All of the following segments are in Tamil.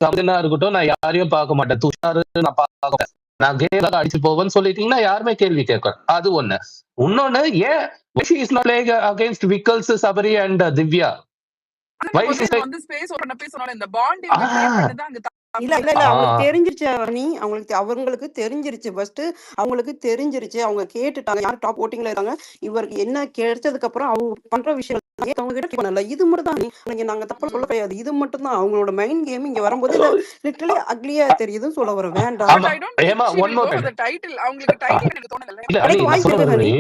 கவினா இருக்கட்டும், நான் யாரையும் பார்க்க மாட்டேன். துஷாரு நான் பார்க்க மாட்டேன். நான் கேம் அடிச்சு போவேன்னு சொல்லிட்டீங்கன்னா, யாருமே கேள்வி கேட்க அது ஒண்ணு. உன்னொன்னு ஏன் she is not playing against விக்கல்ஸ், Sabari and Divya. Why she is வந்து ஸ்பேஸ் ஓபன் பேசறோம். இந்த பாண்ட் இவங்க கிரியேட் பண்ணது அங்க இல்ல அவங்களுக்கு தெரிஞ்சிருச்சு அவங்களுக்கு தெரிஞ்சிருச்சு. ஃபர்ஸ்ட் அவங்களுக்கு தெரிஞ்சிருச்சு. அவங்க கேட்டுட்டாங்க யார் டாப் ஓட்டிங்ல இருக்காங்க, இவருக்கு என்ன கிடைச்சதுக்கு அப்புறம் அவங்க பண்ற விஷயம் அவங்க கிட்ட பண்ணல. இது மட்டும் தான் நாங்க தப்பா சொல்ல கிடையாது. இது மட்டும் தான் அவங்களோட மெயின் கேம். இங்க வரும்போது இந்த லிட்டரலி அக்லியா தெரியுதுன்னு சொல்ல வர வேண்டாம். ஏமா ஒன் மோர் அந்த டைட்டில் அவங்களுக்கு டைட்டில் எனக்கு தோணல. இல்ல அனி நான் சொல்றது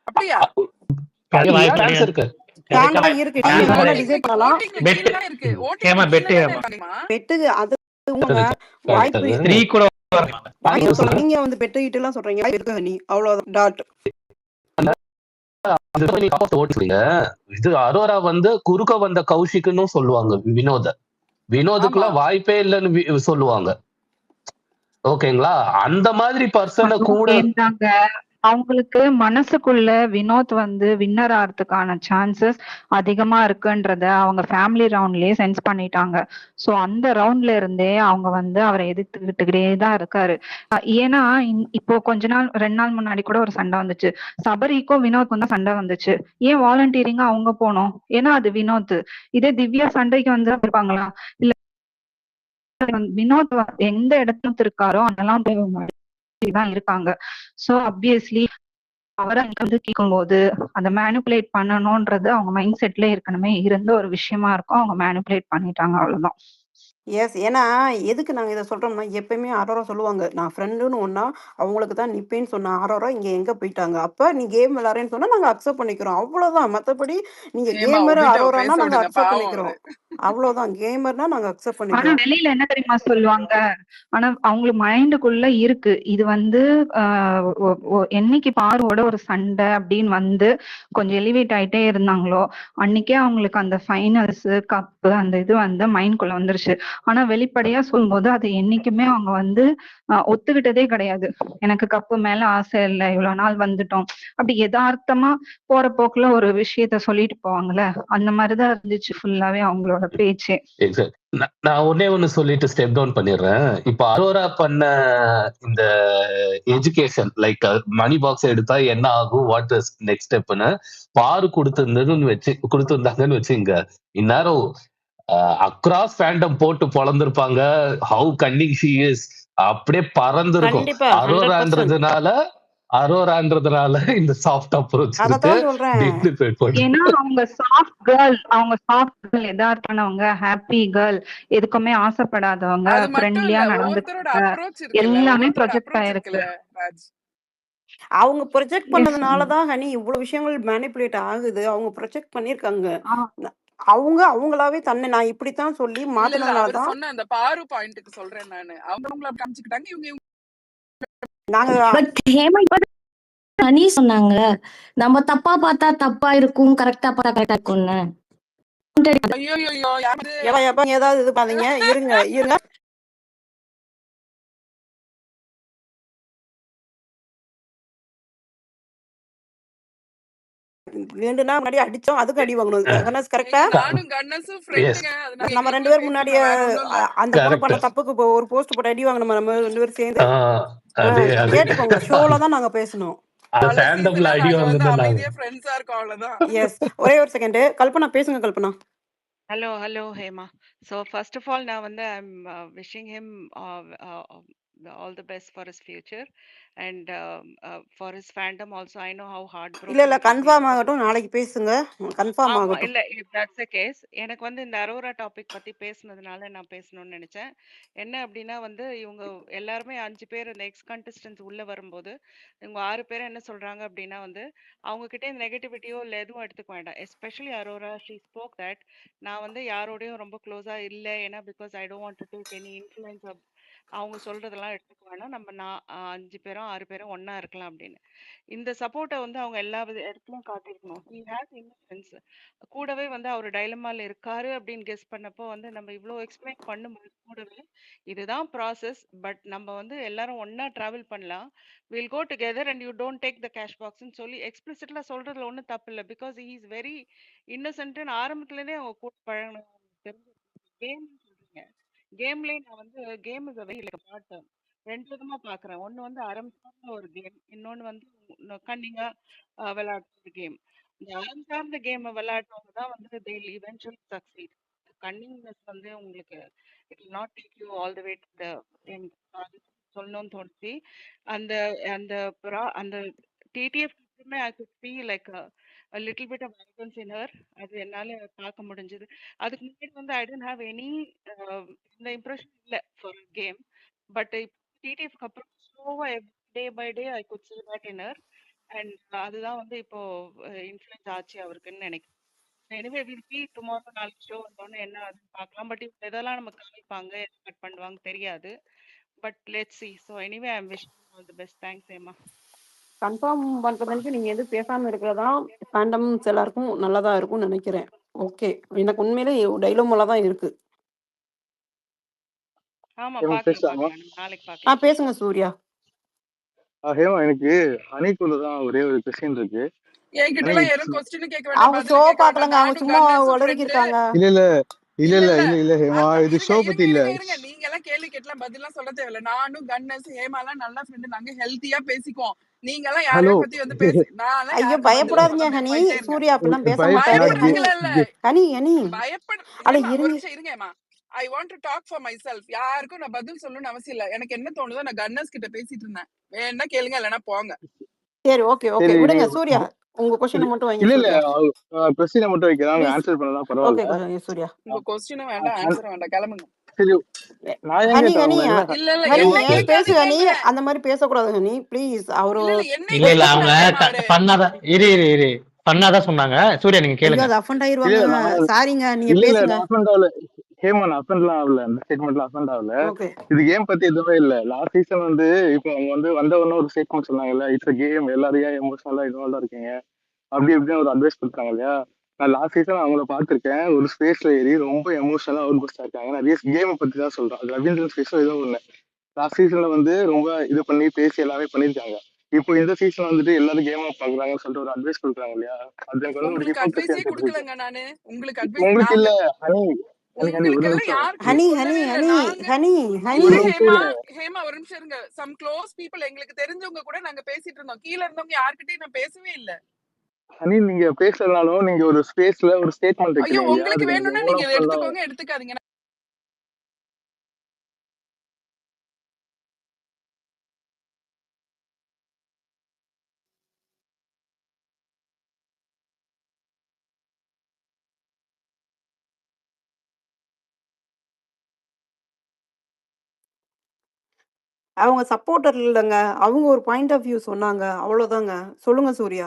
அப்படியா டான்ஸ் இருக்கு. தாண்டா இருக்கு. நீங்க வேணா டிசைட் பண்ணலாம். இருக்கு ஏமா பெட் பெட்டுக்கு அது வாய்ப்பு 3 கூட நீங்க வந்து பெட்டு கிட்ட எல்லாம் சொல்றீங்க இருக்கு ஹனி. அவ்வளவுதான் டாட். இது அரோரா வந்து குறுக்க வந்த கௌஷிக்னு சொல்லுவாங்க. வினோதுக்குலாம் வாய்ப்பே இல்லைன்னு சொல்லுவாங்க. ஓகேங்களா? அந்த மாதிரி பர்சனை கூட அவங்களுக்கு மனசுக்குள்ள வினோத் வந்து வின்னர் ஆகிறதுக்கான சான்சஸ் அதிகமா இருக்குன்றத அவங்க ஃபேமிலி ரவுண்ட்லயே சென்ஸ் பண்ணிட்டாங்க. சோ அந்த ரவுண்ட்ல இருந்தே அவங்க வந்து அவரை எதிர்த்துக்கிட்டே தான் இருக்காரு. ஏன்னா இப்போ கொஞ்ச நாள் 2 நாள் முன்னாடி கூட ஒரு சண்டை வந்துச்சு. சபரிக்கும் வினோத்க்கும் தான் சண்டை வந்துச்சு. ஏன் வாலண்டியரிங்கா அவங்க போனோம்? ஏன்னா அது வினோத். இதே திவ்யா சண்டைக்கு வந்து இருப்பாங்களா? இல்ல வினோத் எந்த இடத்துல இருக்காரோ அதெல்லாம் தான் இருக்காங்க. சோ ஆப்வியஸ்லி அவரை வந்து கேட்கும்போது அதை மேனிபுலேட் பண்ணணும்ன்றது அவங்க மைண்ட் செட்ல ஏற்கனவே இருந்த ஒரு விஷயமா இருக்கும். அவங்க மேனிபுலேட் பண்ணிட்டாங்க, அவ்வளவுதான். எஸ். ஏன்னா எதுக்கு நாங்க இதை சொல்றோம்னா, எப்பயுமே அரோரா சொல்லுவாங்க நான் ஃப்ரெண்டுன்னு ஒன்னா அவங்களுக்கு தான் நிப்பேன்னு சொன்ன அரோரா இங்க எங்க போயிட்டாங்க. அப்ப நீ கேம் விளையாடுறேன்னு சொன்னா நாங்க அக்செப்ட் பண்ணிக்கிறோம். அவ்வளவுதான். மத்தபடி நீங்க கேமர் அரோரானா நாங்க அக்செப்ட் பண்ணிக்கிறோம். அவ்வளவுதான். கேமர்னா நாங்க அக்செப்ட் ஆனா பண்ணிக்கிறோம். வெளியில என்ன தெரியுமா சொல்லுவாங்க? ஆனா அவங்களுக்கு மைண்டுக்குள்ள இருக்கு இது வந்து என்னைக்கு பாருவோட ஒரு சண்டை அப்படின்னு வந்து கொஞ்சம் எலிவேட் ஆயிட்டே இருந்தாங்களோ அன்னைக்கே அவங்களுக்கு அந்த ஃபைனல்ஸ் கப்பு அந்த இது வந்து மைண்ட்குள்ள வந்துருச்சு. ஆனா வெளிப்படையா சொல்லும்போது அது என்னைக்குமே அவங்க வந்து ஒத்துக்கிட்டதே கிடையாது. எனக்கு கப்பு மேல ஆசை இல்லை, இவ்வளவு நாள் வந்துட்டோம் அப்படி யதார்த்தமா போற போக்குல ஒரு விஷயத்த சொல்லிட்டு போவாங்கல்ல, அந்த மாதிரிதான் இருந்துச்சு ஃபுல்லாவே அவங்களோட பேச்சே. நான் ஒண்ணு சொல்லிட்டு ஸ்டெப் டவுன் பண்ணிடுறேன். இப்ப அரோரா பண்ண இந்த எஜுகேஷன் லைக் மணி பாக்ஸ் எடுத்தா என்ன ஆகும், வாட் இஸ் நெக்ஸ்ட் ஸ்டெப்னு பாரு கொடுத்திருந்தாங்கன்னு வச்சுங்க, இந்நேரம் அக்ராஸ் ஃபேண்டம் போட்டு பொழந்திருப்பாங்க. ஹவு கன்னிங் ஷி இஸ் அப்படியே பறந்திருக்கும். அரோரான்றதுனால இந்த சாஃப்ட் அப்ரோச் இருக்கு. ஏன்னா அவங்க சாஃப்ட் கேர்ள் எதார்த்தானவங்க, ஹாப்பி கேர்ள், எதுக்குமே ஆசைப்படாதவங்க, ஃப்ரெண்ட்லியா நடந்துக்கிறாங்க, எல்லாமே ப்ரொஜெக்ட் ஆயிருக்கு. அவங்க ப்ரொஜெக்ட் பண்ணதுனாலதான் ஹனி இவ்வளவு விஷயங்கள் மேனிபுலேட் ஆகுது. அவங்க ப்ரொஜெக்ட் பண்ணிருக்காங்க. அவங்களாவே தன்னை நான் இப்படித்தான் சொல்லி மாத்தினதுனாலதான் சொன்ன அந்த பாரு பாயிண்ட்க்கு சொல்றேன் நானு. அவங்க காமிச்சுக்கிட்டாங்க. இவங்க ஹனி சொன்னாங்க நம்ம தப்பா பார்த்தா தப்பா இருக்கும், கரெக்டா பார்த்தா கரெக்டா இருக்கும்னு. ஏதாவது இது பாத்தீங்க இருங்க ரெண்டு நாள் முன்னாடி அடிச்சோம், அதுக்கு அடி வாங்கணும். கரெக்டா? நம்ம 2 பேரும் முன்னாடி அந்த பொண்ணு பண்ண தப்புக்கு ஒரு போஸ்ட் போட்டு அடி வாங்கணும். நம்ம 2 பேரும் சேர்ந்து கேட்டுக்கோங்க. ஷோல தான் நாங்க பேசணும். ஒரே ஒரு செகண்ட். கல்பனா பேசுங்க. Kalpana. Hello, Hema. So first of all, now I'm wishing him all the best for his future and for his fandom also. I know how heartbroken. இல்ல கன்ஃபார்ம் ஆகட்டும், நாளைக்கு பேசுங்க. கன்ஃபார்ம் ஆகட்டும். இல்ல if that's the case, எனக்கு வந்து இந்த அரோரா டாபிக் பத்தி பேசுனதுனால நான் பேசணும்னு நினைச்சேன். என்ன அப்படின்னா வந்து இவங்க எல்லாருமே 5 பேர் இந்த எக்ஸ் கண்டஸ்டன்ஸ் உள்ள வரும்போது இவங்க 6 பேர் என்ன சொல்றாங்க அப்படின்னா வந்து அவங்க கிட்ட இந்த நெகட்டிவிட்டியோ இல்லை எதுவும் எடுத்துக்க வேண்டாம். Especially Arora, she spoke that நான் வந்து யாரோடையும் ரொம்ப க்ளோஸா இல்லை, ஏன்னா because I don't want to take any influence. அவங்க சொல்றதெல்லாம் எடுத்துக்க வேணாம், நம்ம 5 பேரும் 6 பேரும் ஒன்னா இருக்கலாம் அப்படின்னு. இந்த சப்போர்ட்டை வந்து அவங்க எல்லா இடத்துலயும் காட்டியிருக்கணும். He has innocence. கூடவே வந்து அவர் டைலமால இருக்காரு அப்படின்னு கெஸ் பண்ணப்போ வந்து நம்ம இவ்வளோ எக்ஸ்பிளைன் பண்ணும்போது கூடவே இதுதான் ப்ராசஸ், பட் நம்ம வந்து எல்லாரும் ஒன்னா டிராவல் பண்ணலாம், will go together and you don't take the cash பாக்ஸ்ன்னு சொல்லி எக்ஸ்பிளிசிட்ல சொல்றதுல ஒன்றும் தப்பு இல்லை. பிகாஸ் ஹி இஸ் வெரி இன்னசென்ட்னு ஆரம்பத்துலேருந்தே அவங்க கூட பழகணும். தெரிஞ்சு கேம் சொல்றீங்க, கேம்லயே நான் வந்து game is very like part 2 விதமா பார்க்குறேன். ஒண்ணு வந்து அறம் சார்ந்த ஒரு கேம். இன்னொன்னு வந்து கன்னிங்கா விளையாடுற கேம். இந்த அறம் சார்ந்த கேம விளையாடுறவங்க தான் வந்து they will eventually succeed. Cunningness வந்து உங்களுக்கு it will not take you all the way to the end. அது சொல்லணும்னு தோணுச்சு. அந்த அந்த அந்த TTF I could see like a little bit of arrogance in her. அது என்னால பார்க்க முடிஞ்சது. அதுக்கு முன்னாடி வந்து ஐ டோன்ட் ஹேவ் எனி இந்த இம்ப்ரெஷன் இல்ல ஃபார் கேம். பட் டிடிஎஃப்க்கு அப்புறம் ஸ்லோவா day by day I could see that in her. அண்ட் அதுதான் வந்து இப்போ இன்ஃப்ளூயன்ஸ் ஆச்சு அவருக்குன்னு நினைக்கிறேன். எனிவே வில் see டுமாரோ நாளைக்கு ஷோ வந்தோடனே என்ன ஆகுதுன்னு பார்க்கலாம். பட் இப்போ எதெல்லாம் நம்ம காமிப்பாங்க கட் பண்ணுவாங்க தெரியாது. But let's see. So anyway I am wishing all the best. Thanks ஏமா. கன்ஃபார்ம் பண்றதுக்கு நீங்க எதுவும் பேசாம இருக்கிறதா ஃபேண்டம்ஸ் எல்லாருக்கும் நல்லதா இருக்கும்னு நினைக்கிறேன். ஓகே, எனக்கு உண்மையிலே டைலோமால தான் இருக்கு. ஆமா ஹேமா பார்க்கலாம் பேசலாமா? பார்க்கலாம். நம்ம நாளைக்கு பார்க்கலாம். பேசுங்க சூர்யா. ஹேமா, எனக்கு ஹனிக்குள்ள தான் ஒரே ஒரு கொஸ்டின் இருக்கு. என்கிட்ட ஹனி, எல்லாம் யாரும் கொஸ்டின் கேட்க வேண்டாம், அவங்க பதில் ஷோ கேட்க வேண்டாம். பாக்கலங்க, அவங்க நானும் சும்மா கண்ணன்ஸும் உளறிக்கிட்டு ஃப்ரெண்டு. இருக்காங்க. இல்ல இல்ல இல்ல இல்ல இல்ல இல்ல இல்ல இல்ல ஹேமா, இது இருங்க ஷோ இருங்க பத்தி இல்ல. இருங்க இருங்க நீங்க எல்லாம் கேள்வி கேட்டலாம் பதிலாம் சொல்ல தேவையில்ல. நானும் கண்ணஸ் ஹேமாலாம் நல்ல ஃப்ரெண்டு, நாங்க ஹெல்த்தியா பேசிக்குவோம். நீங்க எல்லாம் ஹலோ, யாரையோ பத்தி வந்து பேசி நான் ஐயோ யாருக்கும் பதில் பயப்படாதீங்க சொல்லாம ஹனி, போயிட்டே இருங்க. சூர்யா அப்படிலாம் பேச நான் மாட்டாரு. ஹனி பயப்படுறதுக்குல இல்ல ஹனி ஹனி பயப்பட அட ஹேமா ஒரு இருங்க. நிமிஷம் இருங்க Hema. I want to talk for myself. யாருக்கும் நான் பதில் சொல்லணும்னு அவசியம் இல்ல. எனக்கு என்ன தோணுதோ நான் கண்ணஸ் கிட்ட பேசிட்டு இருந்தேன். வேணா கேளுங்க, இல்லைன்னா போங்க. சரி ஓகே ஓகே சரி விடுங்க நீங்க சூர்யா, உங்க கொஸ்டினை மட்டும் வைங்க இல்ல இல்ல சூர்யா கொஸ்டினை மட்டும் வைக்கிறேன், அவங்க ப்ளீஸ். ஆன்சர் பண்ணலாம் ஓகே பரவாயில்ல. சூர்யா. உங்க கொஸ்டினும் வேண்டாம், அ- ஆன்சரும் வேண்டாம், கிளம்புங்க. சரி, நான் ஏன் ஹனி கேட்டேன் ஹனி உங்களை என்ன இல்ல இல்ல ஹனி என்ன ஹேமா பேசு கேட்காதீங்க. ஹனி, அந்த மாதிரி பேசக்கூடாது ஹனி ப்ளீஸ். அவரு இல்ல இல்ல என்னை இல்ல இல்ல அவங்க பேசினாரு ஹேமா அவரு. பண்ணாதான் இரு பண்ணாதான் சொன்னாங்க. சூர்யா நீங்க ஐயோ கேளுங்க. அது அஃபண்ட் இல்ல ஆயிருவாங்க. நான் சாரிங்க, நீங்க இல்ல பேசுங்க. நான் அஃபண்ட் ஆகல ஹேமா, நான் அஃபண்ட்லாம் ஆகல, அந்த ஸ்டேட்மெண்ட்லாம் அஃபண்ட் ஆகல. ஓகே இது கேம் பத்தி எதுவுமே இல்ல. லாஸ்ட் சீசன் வந்து இப்போ அவங்க வந்து வந்தவொடனே ஒரு ஸ்டேட்மெண்ட் சொன்னாங்கல்ல, இட்ஸ் கேம், எல்லாரையும் எமோஷனலா இன்வால்வா இருக்கீங்க அப்படி இப்படின்னு ஒரு அட்வைஸ் கொடுத்தாங்க இல்லையா. நான் லாஸ்ட் சீசன் அவங்கள பார்த்திருக்கேன், ஒரு ஸ்பேஸ்ல ஏறி ரொம்ப எமோஷனலா அவுட் பஸ்டா இருக்காங்க. நிறைய கேமை பத்தி தான் சொல்றேன், அது ரவீந்திரன் ஸ்பேஸோ ஏதோ ஒண்ணு. லாஸ்ட் சீசன்ல வந்து ரொம்ப இது பண்ணி பேசி எல்லாமே பண்ணிருக்காங்க. இப்போ இந்த சீசன் வந்துட்டு எல்லாரும் கேமா பாக்குறாங்கன்னு சொல்லிட்டு ஒரு அட்வைஸ் கொடுக்குறாங்க இல்லையா. அது எனக்கு வந்து ஒரு உங்களுக்கு ஹிப்போக்ரஸியா அட்வைஸே தெரியுது. கொடுக்கலங்க நானு. உங்களுக்கு அட்வைஸ் உங்களுக்கு நாங்க இல்ல ஹனி, ஹனி ஹனி ஒரு உங்களுக்கு எல்லாம் நிமிஷம், யாருக்குமே ஹனி ஹனி சொல்லவே இல்ல. ஹனி நாங்க ஹனி ஹனி ஒரு இல்ல நிமிஷம் ஹேமா இல்ல ஹேமா ஒரு நிமிஷம் இருங்க. சம் க்ளோஸ் பீப்புள், எங்களுக்கு தெரிஞ்சவங்க கூட நாங்க பேசிட்டு இருந்தோம். கீழ இருந்தவங்க யார்கிட்டயும் நான் பேசவே இல்ல. ஹனி, நீங்க பேசலனாலும் நீங்க ஒரு ஸ்பேஸ்ல ஒரு ஸ்டேட்மெண்ட் ஐயோ வைக்கிறீங்க இல்லையா, உங்களுக்கு அது நீங்க வேணும்னா எவ்வளவு நீங்க பண்ணலாம். எடுத்துக்கோங்க, எடுத்துக்காதீங்க. அவங்க சப்போர்ட்டர் இல்லைங்க, அவங்க ஒரு பாயிண்ட் ஆஃப் வியூ சொன்னாங்க, அவ்வளவுதாங்க. சொல்லுங்க சூர்யா.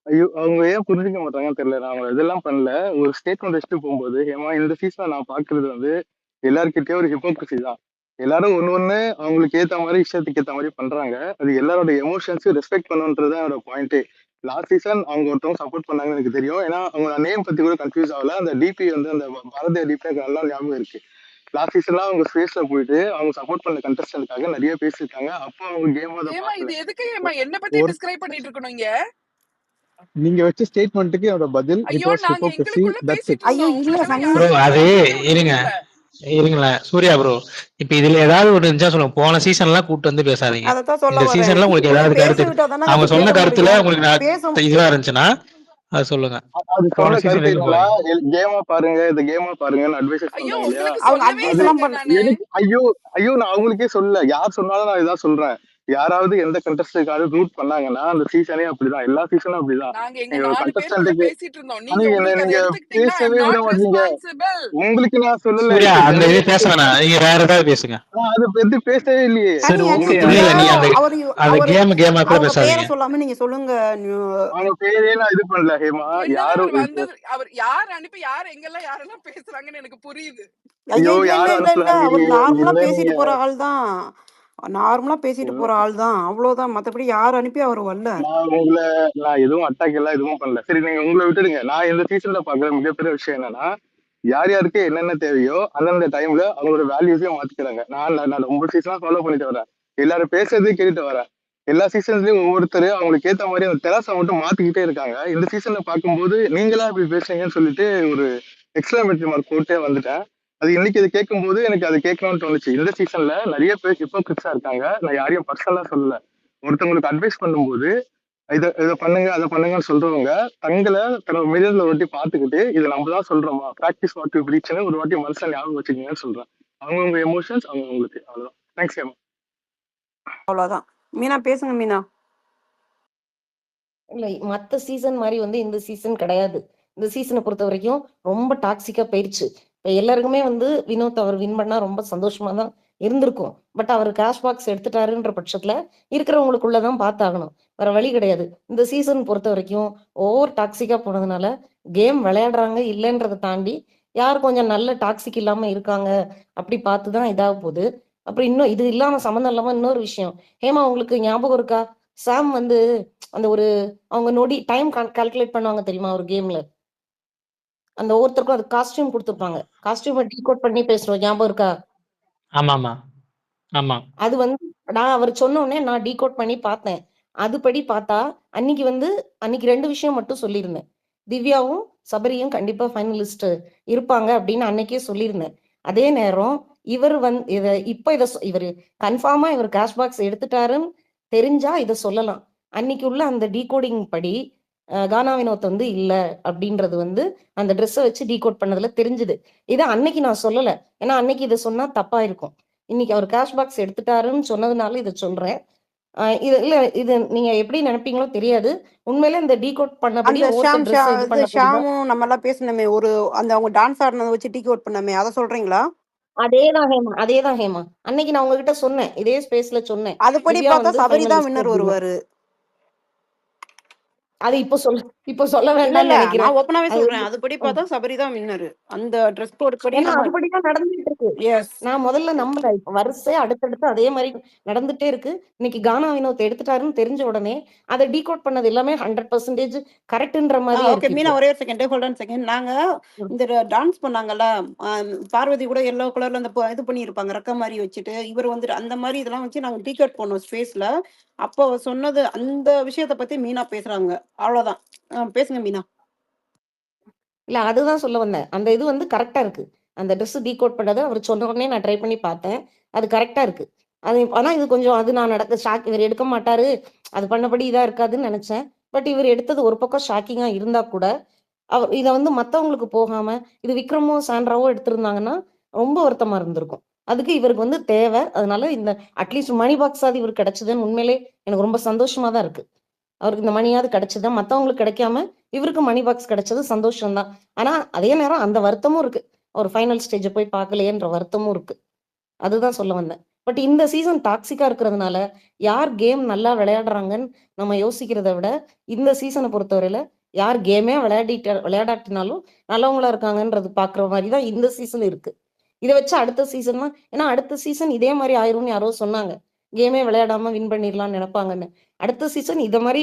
ஐயோ, அவங்க ஏன் புரிஞ்சுக்க மாட்டாங்கன்னு தெரியல. நான் அவங்க இதெல்லாம் பண்ணல, ஒரு ஸ்டேட்மெண்ட் வச்சுட்டு போகும்போது ஏமா இந்த சீசன் நான் பாக்குறது வந்து எல்லாருக்கிட்டயும் ஒரு ஹிப்போக்ரஸி தான். எல்லாரும் ஒண்ணு அவங்களுக்கு ஏத்த மாதிரி இஷ்டத்துக்கு ஏத்த மாதிரி பண்றாங்க. அது எல்லாரோட எமோஷன்ஸையும் ரெஸ்பெக்ட் பண்ணுன்றது என்னோட பாயிண்டே. லாஸ்ட் சீசன் அவங்க ஒருத்தவங்க சப்போர்ட் பண்ணாங்கன்னு எனக்கு தெரியும், ஏன்னா அவங்க நேம் பத்தி கூட கன்ஃபியூஸ் ஆகல. அந்த டிபி வந்து அந்த பாரதிய டிபி எனக்கு நல்லா ஞாபகம் இருக்கு. லாஸ்ட் சீசன்லாம் அவங்க ஸ்பேஸ்ல போயிட்டு அவங்க சப்போர்ட் பண்ண கண்டஸ்டன்ட்காக நிறைய பேசியிருக்காங்க. அப்போ அவங்க கேம் அதை ஹேமா பார்க்கல. இது எதுக்கு ஹேமா என்ன பத்தி ஒரு டிஸ்கிரைப் பண்ணிட்டு இருக்கணும் இங்க? நீங்க வச்ச ஸ்டேட்மெண்ட்டுக்கு என்னோட பதில் இட் ஐயோ வாஸ் நாங்க ஹிப்போக்ரஸி, எங்களுக்குள்ள தட்ஸ் இட். பேசிட்டு ஐயோ இருந்தோம். இல்ல உங்களுக்கு எல்லாம் ஹனி ப்ரோ யாருக்கும் அது பதில் சொல்லணும்னு இருங்க இல்ல. இருங்களேன் சூர்யா ப்ரோ. இப்ப இதுல ஏதாவது ஒரு இருந்துச்சா சொல்லுங்க. போன சீசன்லாம் கூட்டு வந்து பேசாதீங்க. அதத்தான் சொல்ல இந்த வரேன். சீசன்ல உங்களுக்கு இப்படி ஏதாவது பேச கருத்து விட்டா தானே அவங்க சொன்ன கேட்க கருத்துல முடியும். உங்களுக்கு பேச இதுவா இருந்துச்சுன்னா அது சொல்லுங்க. அது போன சொன்ன சீசன் கருத்து எதுக்கு என்னன்னா, போறீங்க? கேமா பாருங்க, இந்த கேமா பாருங்கன்னு அட்வைசஸ் ஐயோ பண்றாங்க இல்லையா. உங்களுக்கு அவங்க சொல்லவே அட்வைஸ் அது எல்லாம் இல்லைங்க பண்ண நானு. எனக்கு ஐயோ ஐயோ, நான் அவங்களுக்கே சொல்லல, யார் சொன்னாலும் நான் இதான் சொல்றேன். யாராவது எந்த கண்டஸ்டன்ட்காவது ரூட் பண்ணாங்கன்னா அந்த சீசனே அப்படிதான், எல்லா சீசனும் அப்படிதான். நாங்க எங்க நீங்க ஒரு 4 பேருக்குள்ள கண்டஸ்டன்ட்டுக்கு பேசிட்டு இருந்தோம். ஆனா நீங்க என்ன உங்களுக்கு அதை நீங்க எடுத்துக்கிட்டீங்கன்னா ஐ பேசவே அம் விட நாட் மாட்டீங்க. ரெஸ்பான்சிபிள். உங்களுக்கு நான் சொல்லல, சூர்யா இப்ப அந்த நிறைய இது பேச வேணாம். நீங்க வேற ஏதாவது பேசுங்க. அது பத்தி பேசவே இல்லையே. ஹனி சரி ஹனி ஓகே. நீங்க இல்ல நீ அந்த அவரு அந்த அவரு கேமா கூட அவங்க பேரை பேசாதீங்க. சொல்லாம நீங்க சொல்லுங்க. அவங்க பேரே நான் இது பண்ணல ஹேமா. என்னதான் யாரும் அவர் இப்போ வந்தது, அவர் யார் அனுப்பி யார் எங்கெல்லாம் யாரெல்லாம் பேசுறாங்கன்னு எனக்கு புரியுது. ஐயோ ஐயோ இல்ல இல்ல யாரும் இல்ல இல்ல அனுப்பல அவர் நார்மலா இல்ல பேசிட்டு நீங்க போற ஆள் தான். நார்மலா பேசிட்டு போற ஆள் தான், அவ்வளவுதான். மத்தபடி யார் அனுப்பி அவர் வரல. நான் எதுவும் அட்டாக் எல்லாம் எதுவும் பண்ணல. சரி, நீங்க உங்களை விட்டுடுங்க. நான் இந்த சீசன்ல பாக்குற மிகப்பெரிய விஷயம் என்னன்னா, யார் யாருக்கு என்னென்ன தேவையோ அந்தந்த டைம்ல அவங்களோட வேல்யூஸையும் மாத்திக்கிறாங்க. நான் ரொம்ப சீசனா ஃபாலோ பண்ணிட்டு வரேன், எல்லாரும் பேசுறதே கேட்டுட்டு வரேன். எல்லா சீசன்லயும் ஒவ்வொருத்தர் அவங்களுக்கு ஏத்த மாதிரி அந்த தெராசை மட்டும் மாத்திக்கிட்டே இருக்காங்க. இந்த சீசன்ல பார்க்கும்போது நீங்களா இப்படி பேசுறீங்கன்னு சொல்லிட்டு ஒரு எக்ஸ்கிளமேட்டரி மார்க் போட்டே வந்துட்டேன். அது இன்னைக்கு இது கேட்கும்போது எனக்கு அது கேட்கணும்னு தோணுச்சு. இந்த சீசன்ல நிறைய பேர் ஹிப்போக்ரிட்ஸா இருக்காங்க. நான் யாரையும் பர்சனலா சொல்லல. ஒருத்தவங்களுக்கு அட்வைஸ் பண்ணும்போது இதை பண்ணுங்க அதை பண்ணுங்கன்னு சொல்றவங்க தங்களை தன்னோட மிரர்ல ஒரு வாட்டி பார்த்துக்கிட்டு இதை நம்ம தான் சொல்றோமா, ப்ராக்டிஸ் வாட் யூ ப்ரீச்னு ஒரு வாட்டி மனசுல ஞாபகம் வச்சுக்கீங்கன்னு சொல்றேன். அவங்கவுங்க எமோஷன்ஸ் அவங்களுக்கு. அவ்வளவுதான். தேங்க்ஸ் ஏமா. அவ்வளவுதான். மீனா பேசுங்க மீனா. இல்ல மத்த சீசன் மாதிரி வந்து இந்த சீசன் கிடையாது. இந்த சீசனை பொறுத்த வரைக்கும் ரொம்ப டாக்ஸிக்கா போயிடுச்சு. இப்ப எல்லாருக்குமே வந்து வினோத் அவர் வின் பண்ணா ரொம்ப சந்தோஷமா தான் இருந்திருக்கும். பட் அவர் கேஷ் பாக்ஸ் எடுத்துட்டாருன்ற பட்சத்துல இருக்கிறவங்களுக்குள்ளதான் பார்த்தாகணும். வேற வழி கிடையாது. இந்த சீசன் பொறுத்த வரைக்கும் ஓவர் டாக்ஸிக்கா போனதுனால கேம் விளையாடுறாங்க இல்லைன்றதை தாண்டி யார் கொஞ்சம் நல்ல டாக்ஸிக் இல்லாம இருக்காங்க அப்படி பார்த்துதான் இதாக போகுது. அப்புறம் இன்னும் இது இல்லாம சம்மந்தம் இல்லாம இன்னொரு விஷயம், ஹேமா உங்களுக்கு ஞாபகம் இருக்கா? சாம் வந்து அந்த ஒரு அவங்க நொடி டைம் கால்குலேட் பண்ணுவாங்க தெரியுமா ஒரு கேம்ல. அந்த ஒவ்வொருத்தருக்கும் அது காஸ்டியூம் கொடுத்துருப்பாங்க. காஸ்டியூமை டீகோட் பண்ணி பேசுறோம், ஞாபகம் இருக்கா? ஆமா ஆமா ஆமா. அது வந்து நான் அவர் சொன்ன உடனே நான் டீகோட் பண்ணி பார்த்தேன். அதுபடி பார்த்தா அன்னைக்கு 2 விஷயம் மட்டும் சொல்லியிருந்தேன். திவ்யாவும் சபரியும் கண்டிப்பா ஃபைனலிஸ்ட் இருப்பாங்க அப்படின்னு அன்னைக்கே சொல்லியிருந்தேன். அதே நேரம் இவர் இவர் கன்ஃபார்மா இவர் கேஷ் பாக்ஸ் எடுத்துட்டாருன்னு தெரிஞ்சா இதை சொல்லலாம். அன்னைக்கு உள்ள அந்த டீகோடிங் படி கானா வினோத் வந்து இல்ல அப்படின்றது வந்து அந்த ட்ரெஸ்ஸை வச்சு டீகோட் பண்ணதுல தெரிஞ்சுது. இதை அன்னைக்கு நான் சொல்லல, ஏன்னா அன்னைக்கு இதை சொன்னா தப்பா இருக்கும். இன்னைக்கு அவர் கேஷ் பாக்ஸ் எடுத்துட்டாருன்னு சொன்னதுனால இதை சொல்றேன். இது நீங்க எப்படி நினைப்பீங்களோ தெரியாது. உண்மையில இந்த டீகோட் பண்ணபடி அந்த ஒவ்வொருத்தர் ட்ரெஸ் இது பண்ணபடிதான். ஷாமும் நம்ம எல்லாம் பேசணுமே, அந்த அவங்க டான்ஸ் ஆடினதை வச்சு டீ கோட் பண்ணமே, அதை சொல்றீங்களா? அதேதான் ஹேமா. அன்னைக்கு நான் உங்ககிட்ட சொன்னேன், இதே ஸ்பேஸ்ல சொன்னேன். அதுபடி திவ்யா பார்த்தா வந்து சபரி தான் ஃபைனலிஸ்ட் வின்னர் அப்படின்னு. வருவாரு. அது இப்ப சொல்ல இல்ல வேண்டாம்னு இல்ல நினைக்கிறேன். நான் ஓப்பனாவே அது சொல்றேன், அதுபடி பார்த்தா சபரி தான் வின்னர். அந்த ட்ரெஸ் கோட் படி ஏன்னா நம்ம அதுபடிதான் நடந்துட்டு இருக்கு. எஸ் நான் முதல்ல நம்பல. இப்ப வரிசையா அடுத்தடுத்து அதே மாதிரி நடந்துட்டே இருக்கு. இன்னைக்கு கானா வினோத் எடுத்துட்டாருன்னு தெரிஞ்ச உடனே அதை டீகோட் பண்ணது எல்லாமே 100% கரெக்ட்ன்ற மாதிரியே ஓகே இருக்கு மீனா, இப்போ. ஒரே ஒரு செகண்ட், ஹோல்ட் ஆன் செகண்ட். நாங்க இந்த டான்ஸ் பண்ணாங்கல்ல, பார்வதி கூட எல்லோ கலர்ல அந்த இது பண்ணியிருப்பாங்க ரெக்க மாதிரி வச்சுட்டு, இவர் வந்துட்டு அந்த மாதிரி இதெல்லாம் வச்சு நாங்க டிக்கெட் பண்ணோம் ஸ்பேஸ்ல. அப்போ சொன்னது அந்த விஷயத்த பத்தி மீனா பேசுறாங்க. அவ்வளவுதான். பேசுங்க மீனா. இல்ல அதுதான் சொல்ல வந்தேன். அந்த இது வந்து கரெக்டா இருக்கு. அந்த ட்ரெஸ் டீகோட் பண்ணது அவர் சொன்ன உடனே நான் ட்ரை பண்ணி பார்த்தேன். அது கரெக்டா இருக்கு. ஆனா இது கொஞ்சம் அது நான் ஷாக். இவர் எடுக்க மாட்டாரு, அது பண்ணபடி இதா இருக்காதுன்னு நினைச்சேன். பட் இவர் எடுத்தது ஒரு பக்கம் ஷாக்கிங்கா இருந்தா கூட அவர் இதை வந்து மத்தவங்களுக்கு போகாம இது விக்ரமோ சாண்ட்ராவோ எடுத்திருந்தாங்கன்னா ரொம்ப வருத்தமா இருந்திருக்கும். அதுக்கு இவருக்கு வந்து தேவை. அதனால இந்த அட்லீஸ்ட் மணி பாக்ஸாவது இவருக்கு கிடைச்சதுன்னு உண்மையிலே எனக்கு ரொம்ப சந்தோஷமா தான் இருக்கு. அவருக்கு இந்த மணியாவது கிடைச்சதா, மத்தவங்களுக்கு கிடைக்காம இவருக்கு மணி பாக்ஸ் கிடைச்சது சந்தோஷம் தான். ஆனா அதே நேரம் அந்த வருத்தமும் இருக்கு, ஒரு ஃபைனல் ஸ்டேஜை போய் பார்க்கலையேன்ற வருத்தமும் இருக்கு. அதுதான் சொல்ல வந்தேன். பட் இந்த சீசன் டாக்ஸிக்கா இருக்கிறதுனால யார் கேம் நல்லா விளையாடுறாங்கன்னு நம்ம யோசிக்கிறத விட இந்த சீசனை பொறுத்தவரையில யார் கேமே விளையாடாட்டினாலும் நல்லவங்களா இருக்காங்கன்றது பாக்குற மாதிரி தான் இந்த சீசன் இருக்கு. இதை வச்சு அடுத்த சீசன் தான், ஏன்னா அடுத்த சீசன் இதே மாதிரி ஆயிரும்னு யாரோ சொன்னாங்க, கேமே விளையாடாம வின் பண்ணிடலாம்னு நினைப்பாங்கன்னு. அடுத்த சீசன் இத மாதிரி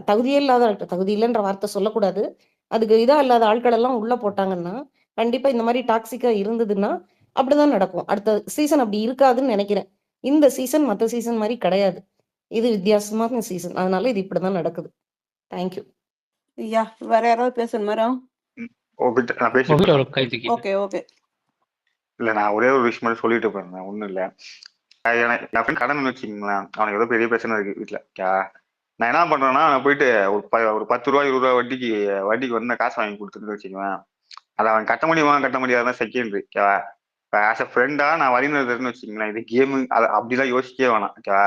தகுதியே இல்லாத தகுதி இல்லைன்ற வார்த்தை சொல்லக்கூடாது, அதுக்கு இதா இல்லாத ஆட்கள் எல்லாம் உள்ள போட்டாங்கன்னா கண்டிப்பா இந்த மாதிரி டாக்ஸிக்கா இருந்ததுன்னா அப்படிதான் நடக்கும். அடுத்த சீசன் அப்படி இருக்காதுன்னு நினைக்கிறேன். இந்த சீசன் மத்த சீசன் மாதிரி கிடையாது. இது வித்தியாசமான சீசன், அதனால இது இப்படிதான் நடக்குது. தேங்க்யூ. ஐயா வேற யாராவது பேசணுமா? நான் பேசிட்டு ஓகே ஓகே. இல்ல நான் ஒரே ஒரு விஷயம் மட்டும் சொல்லிட்டு போறேன், ஒண்ணும் இல்ல. எனக்கு என் ஃப்ரெண்ட் கடன் வச்சுக்கீங்களேன், அவனுக்கு ஏதோ பெரிய பிரச்சனை இருக்கு வீட்டுல. நான் என்ன பண்றேன்னா, நான் போயிட்டு ஒரு 10 ரூபா 20 ரூபா வட்டிக்கு வந்து காசு வாங்கி கொடுத்துட்டு வச்சுக்குவேன். அதை அவன் கட்ட முடியுமா கட்ட முடியாதான் செகண்டரி. ஓகேவா? இப்போ ஆஸ் அ ஃப்ரெண்டா நான் வழிநடத்துறேன்னு வச்சுக்கீங்களேன், இது கேமு அதை அப்படிலாம் யோசிக்கவே வேணாம். ஓகேவா?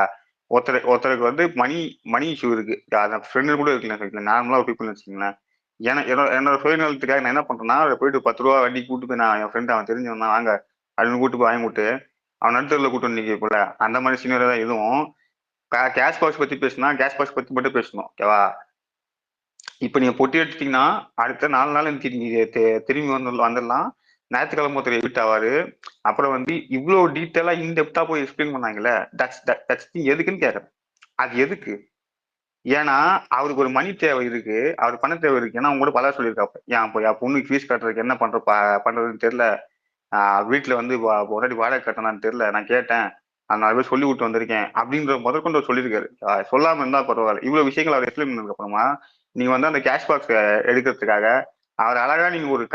ஒருத்தருக்கு வந்து மணி இஷ்யூ இருக்கு, அந்த ஃப்ரெண்டு கூட இருக்குல்ல, நார்மலா ஒரு பீப்புள்னு வச்சுக்கீங்களேன். என்னோட சுயநலத்துக்காக நான் என்ன பண்றேன்னா, போயிட்டு 10 ரூபா வண்டி கூட்டு போய் நான் என் ஃப்ரெண்ட் அவன் தெரிஞ்சவன் தான், வாங்க அப்படின்னு கூட்டு போய் வாங்கி விட்டு அவன் நடுத்தரில் கூட்டு வந்து போல அந்த மாதிரி சீனியர் தான். எதுவும் கேஷ் பாக்ஸ் பத்தி பேசினா கேஷ் பாக்ஸ் பத்தி மட்டும் பேசணும். ஓகேவா? இப்ப நீங்க பொட்டி எடுத்துட்டீங்கன்னா அடுத்த 4 நாள் திரும்பி வந்துடலாம். ஞாயிற்றுக்கிழமை ஒருத்தர் எவிட் ஆவாரு. அப்புறம் வந்து இவ்வளவு டீட்டெயிலா இன்டெப்தா போய் எக்ஸ்பிளைன் பண்ணாங்கல்ல, எதுக்குன்னு கேட்கறேன். அது எதுக்கு? ஏன்னா அவருக்கு ஒரு மணி தேவை இருக்கு, அவருக்கு பண தேவை இருக்கு. ஏன்னா அவங்க கூட பல சொல்லியிருக்காப்ப, என் பொண்ணுக்கு ஃபீஸ் கட்டுறதுக்கு என்ன பண்றதுன்னு தெரியல, வீட்டுல வந்து உடனடி வாடகை கட்டணான்னு தெரியல, நான் கேட்டேன், அந்த 4 பேர் சொல்லி விட்டு வந்திருக்கேன் அப்படின்ற முதற்கொண்டு சொல்லியிருக்காரு. சொல்லாம இருந்தா பரவாயில்ல. இவ்வளவு விஷயங்கள் அவர் எக்ஸ்பிளைன் பண்ணதுக்கு அப்புறமா நீங்க வந்து அந்த கேஷ் பாக்ஸ் எடுக்கிறதுக்காக அவர் அழகா நீங்க ஒரு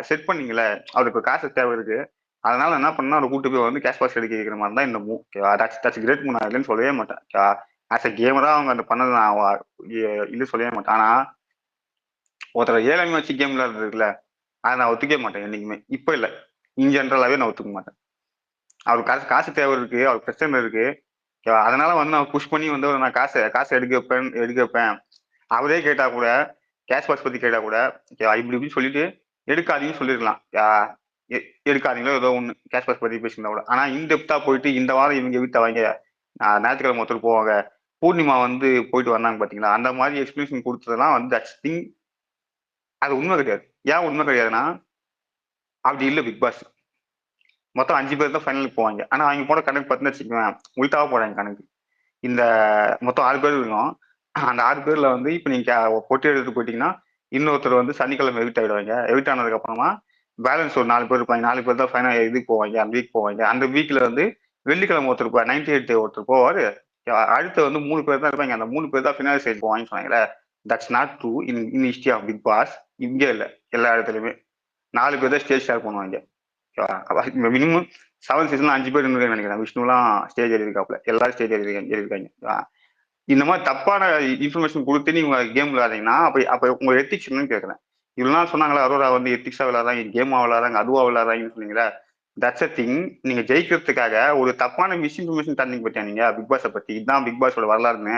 செட் பண்ணீங்களே, அவருக்கு காசு தேவை இருக்கு, அதனால என்ன பண்ணா அவரை கூட்டு போய் வந்து கேஷ் பாக்ஸ் எடுக்க வைக்கிற மாதிரி தான் இந்த மூவ். தட்ஸ் கிரேட் மூவ், நான் இல்லைன்னு சொல்லவே மாட்டேன். ஆஸ் அ கேமரா அவங்க அந்த பண்ணது நான் இது சொல்லவே மாட்டேன். ஆனா ஒருத்தர் ஏழாமை வச்சு கேம் விளையாடுறதுக்குல அதை நான் ஒத்துக்கவே மாட்டேன் என்னைக்குமே. இப்போ இல்லை, இன் ஜென்ரலாவே நான் ஒத்துக்க மாட்டேன். அவருக்கு காசு தேவை இருக்கு, அவருக்கு பிரச்சனை இருக்கு, அதனால வந்து நான் புஷ் பண்ணி வந்து நான் காசை எடுக்க வைப்பேன். அவரே கேட்டா கூட, கேஷ் பாக்ஸ் பத்தி கேட்டா கூட இப்படி இப்படி சொல்லிட்டு எடுக்காதீங்கன்னு சொல்லிருக்கலாம். எடுக்காதீங்களோ ஏதோ ஒண்ணு கேஷ் பாக்ஸ் பத்தி பேசியிருந்தா கூட. ஆனா இன்டெப்தா போயிட்டு இந்த வாரம் இவங்க வீட்டை வாங்க, ஞாயிற்றுக்கிழமை ஒருத்தர் போவாங்க, பூர்ணிமா வந்து போயிட்டு வந்தாங்க பாத்தீங்களா, அந்த மாதிரி எக்ஸ்பிளேஷன் கொடுத்ததெல்லாம் வந்து தட்ஸ் திங். அது உண்மை கிடையாது. ஏன் உண்மை கிடையாதுன்னா, அப்படி இல்லை பிக் பாஸ். மொத்தம் 5 பேர் தான் ஃபைனலுக்கு போவாங்க. ஆனா அவங்க போட கணக்கு பார்த்துன்னு வச்சுக்கோங்க, உள்டாவா போறாங்க கணக்கு. இந்த மொத்தம் 6 பேர் இருக்கும். அந்த 6 பேர்ல வந்து இப்ப நீங்க பொட்டி எடுத்து போயிட்டீங்கன்னா, இன்னொருத்தர் வந்து சனிக்கிழமை எவிட் ஆயிடுவாங்க. எவிட் ஆனதுக்கு அப்புறமா பேலன்ஸ் ஒரு 4 பேர் இருப்பாங்க. 4 பேர் தான் ஃபைனல் இதுக்கு போவாங்க, அந்த வீக் போவாங்க. அந்த வீக்ல வந்து வெள்ளிக்கிழமை ஒருத்தர் 98 டே ஒருத்தர் போவாரு. அடுத்து வந்து 3 பேர் தான் இருப்பாங்க. அந்த 3 பேர் தான் ஃபினால் ஸ்டேஜ் போவாங்கன்னு சொன்னாங்களே. That's not true in history of Bigg Boss. இங்கே இல்லை, எல்லா இடத்துலயுமே 4 பேர் தான் ஸ்டேஜ் ஷேர் பண்ணுவாங்க. மினிமம் 7 சீசன்ல 5 பேர் இருந்ததுன்னு நினைக்கிறேன். விஷ்ணுலாம் ஸ்டேஜ் எழுதிருக்காப்ல, எல்லாரும் ஸ்டேஜ் எழுதிருக்காங்க. இந்த மாதிரி தப்பான இன்ஃபர்மேஷன் கொடுத்து நீங்க கேம் விளையாடுறீங்கன்னா அப்ப உங்க எத்திக்ஸ் என்னன்னு கேட்கறேன். இவ்வளவு சொன்னாங்களா அரோரா வந்து எத்திக்ஸா விளையாடுறாங்க, கேமா விளையாடுறாங்க, அதுவா விளையாடுறாங்கன்னு சொன்னீங்களா. That's a thing. நீங்க ஜெயிக்கிறதுக்காக ஒரு தப்பான மிஸ்இன்ஃபர்மேஷன் தரீங்க பத்தியா நீங்க பிக் பாஸை பத்தி. இதுதான் பிக் பாஸோட வரலாறுன்னு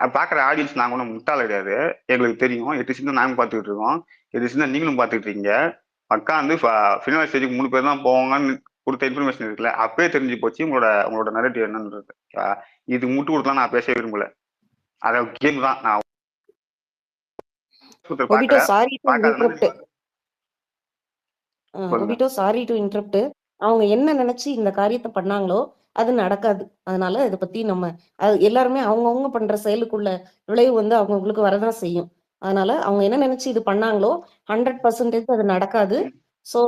பாக்குற ஆடியன்ஸ் நாங்க ஒன்றும் முட்டாள் கிடையாது, எங்களுக்கு தெரியும். 8 சீசன் நாங்க பாத்துக்கிட்டு இருக்கோம், 8 சீசன் நீங்களும் பாத்துக்கிட்டு இருக்கீங்க. அக்கா வந்து ஃபினால் ஸ்டேஜுக்கு 3 பேர் தான் போவாங்கன்னு கொடுத்த இன்ஃபர்மேஷன் இருக்குல்ல, அப்பவே தெரிஞ்சு போச்சு உங்களோட நரேட்டிவ் என்னன்றது. இது முட்டு கொடுக்கலாம் நான் பேச விரும்பல. அத கேம் தான். நான் ஒபிட்டோ பாக்கல, சாரி டு பாக்காதனால இன்டரப்ட். ஒபிட்டோ சாரி டு இன்டரப்ட். அவங்க என்ன நினைச்சு இந்த காரியத்தை பண்ணாங்களோ அது நடக்காது. அதனால இதை பத்தி நம்ம எல்லாருமே அவங்கவுங்க பண்ற செயலுக்குள்ள விளைவு வந்து அவங்களுக்கு வரதான் செய்யும். அதனால அவங்க என்ன நினைச்சு இது பண்ணாங்களோ 100% அது நடக்காது. சோ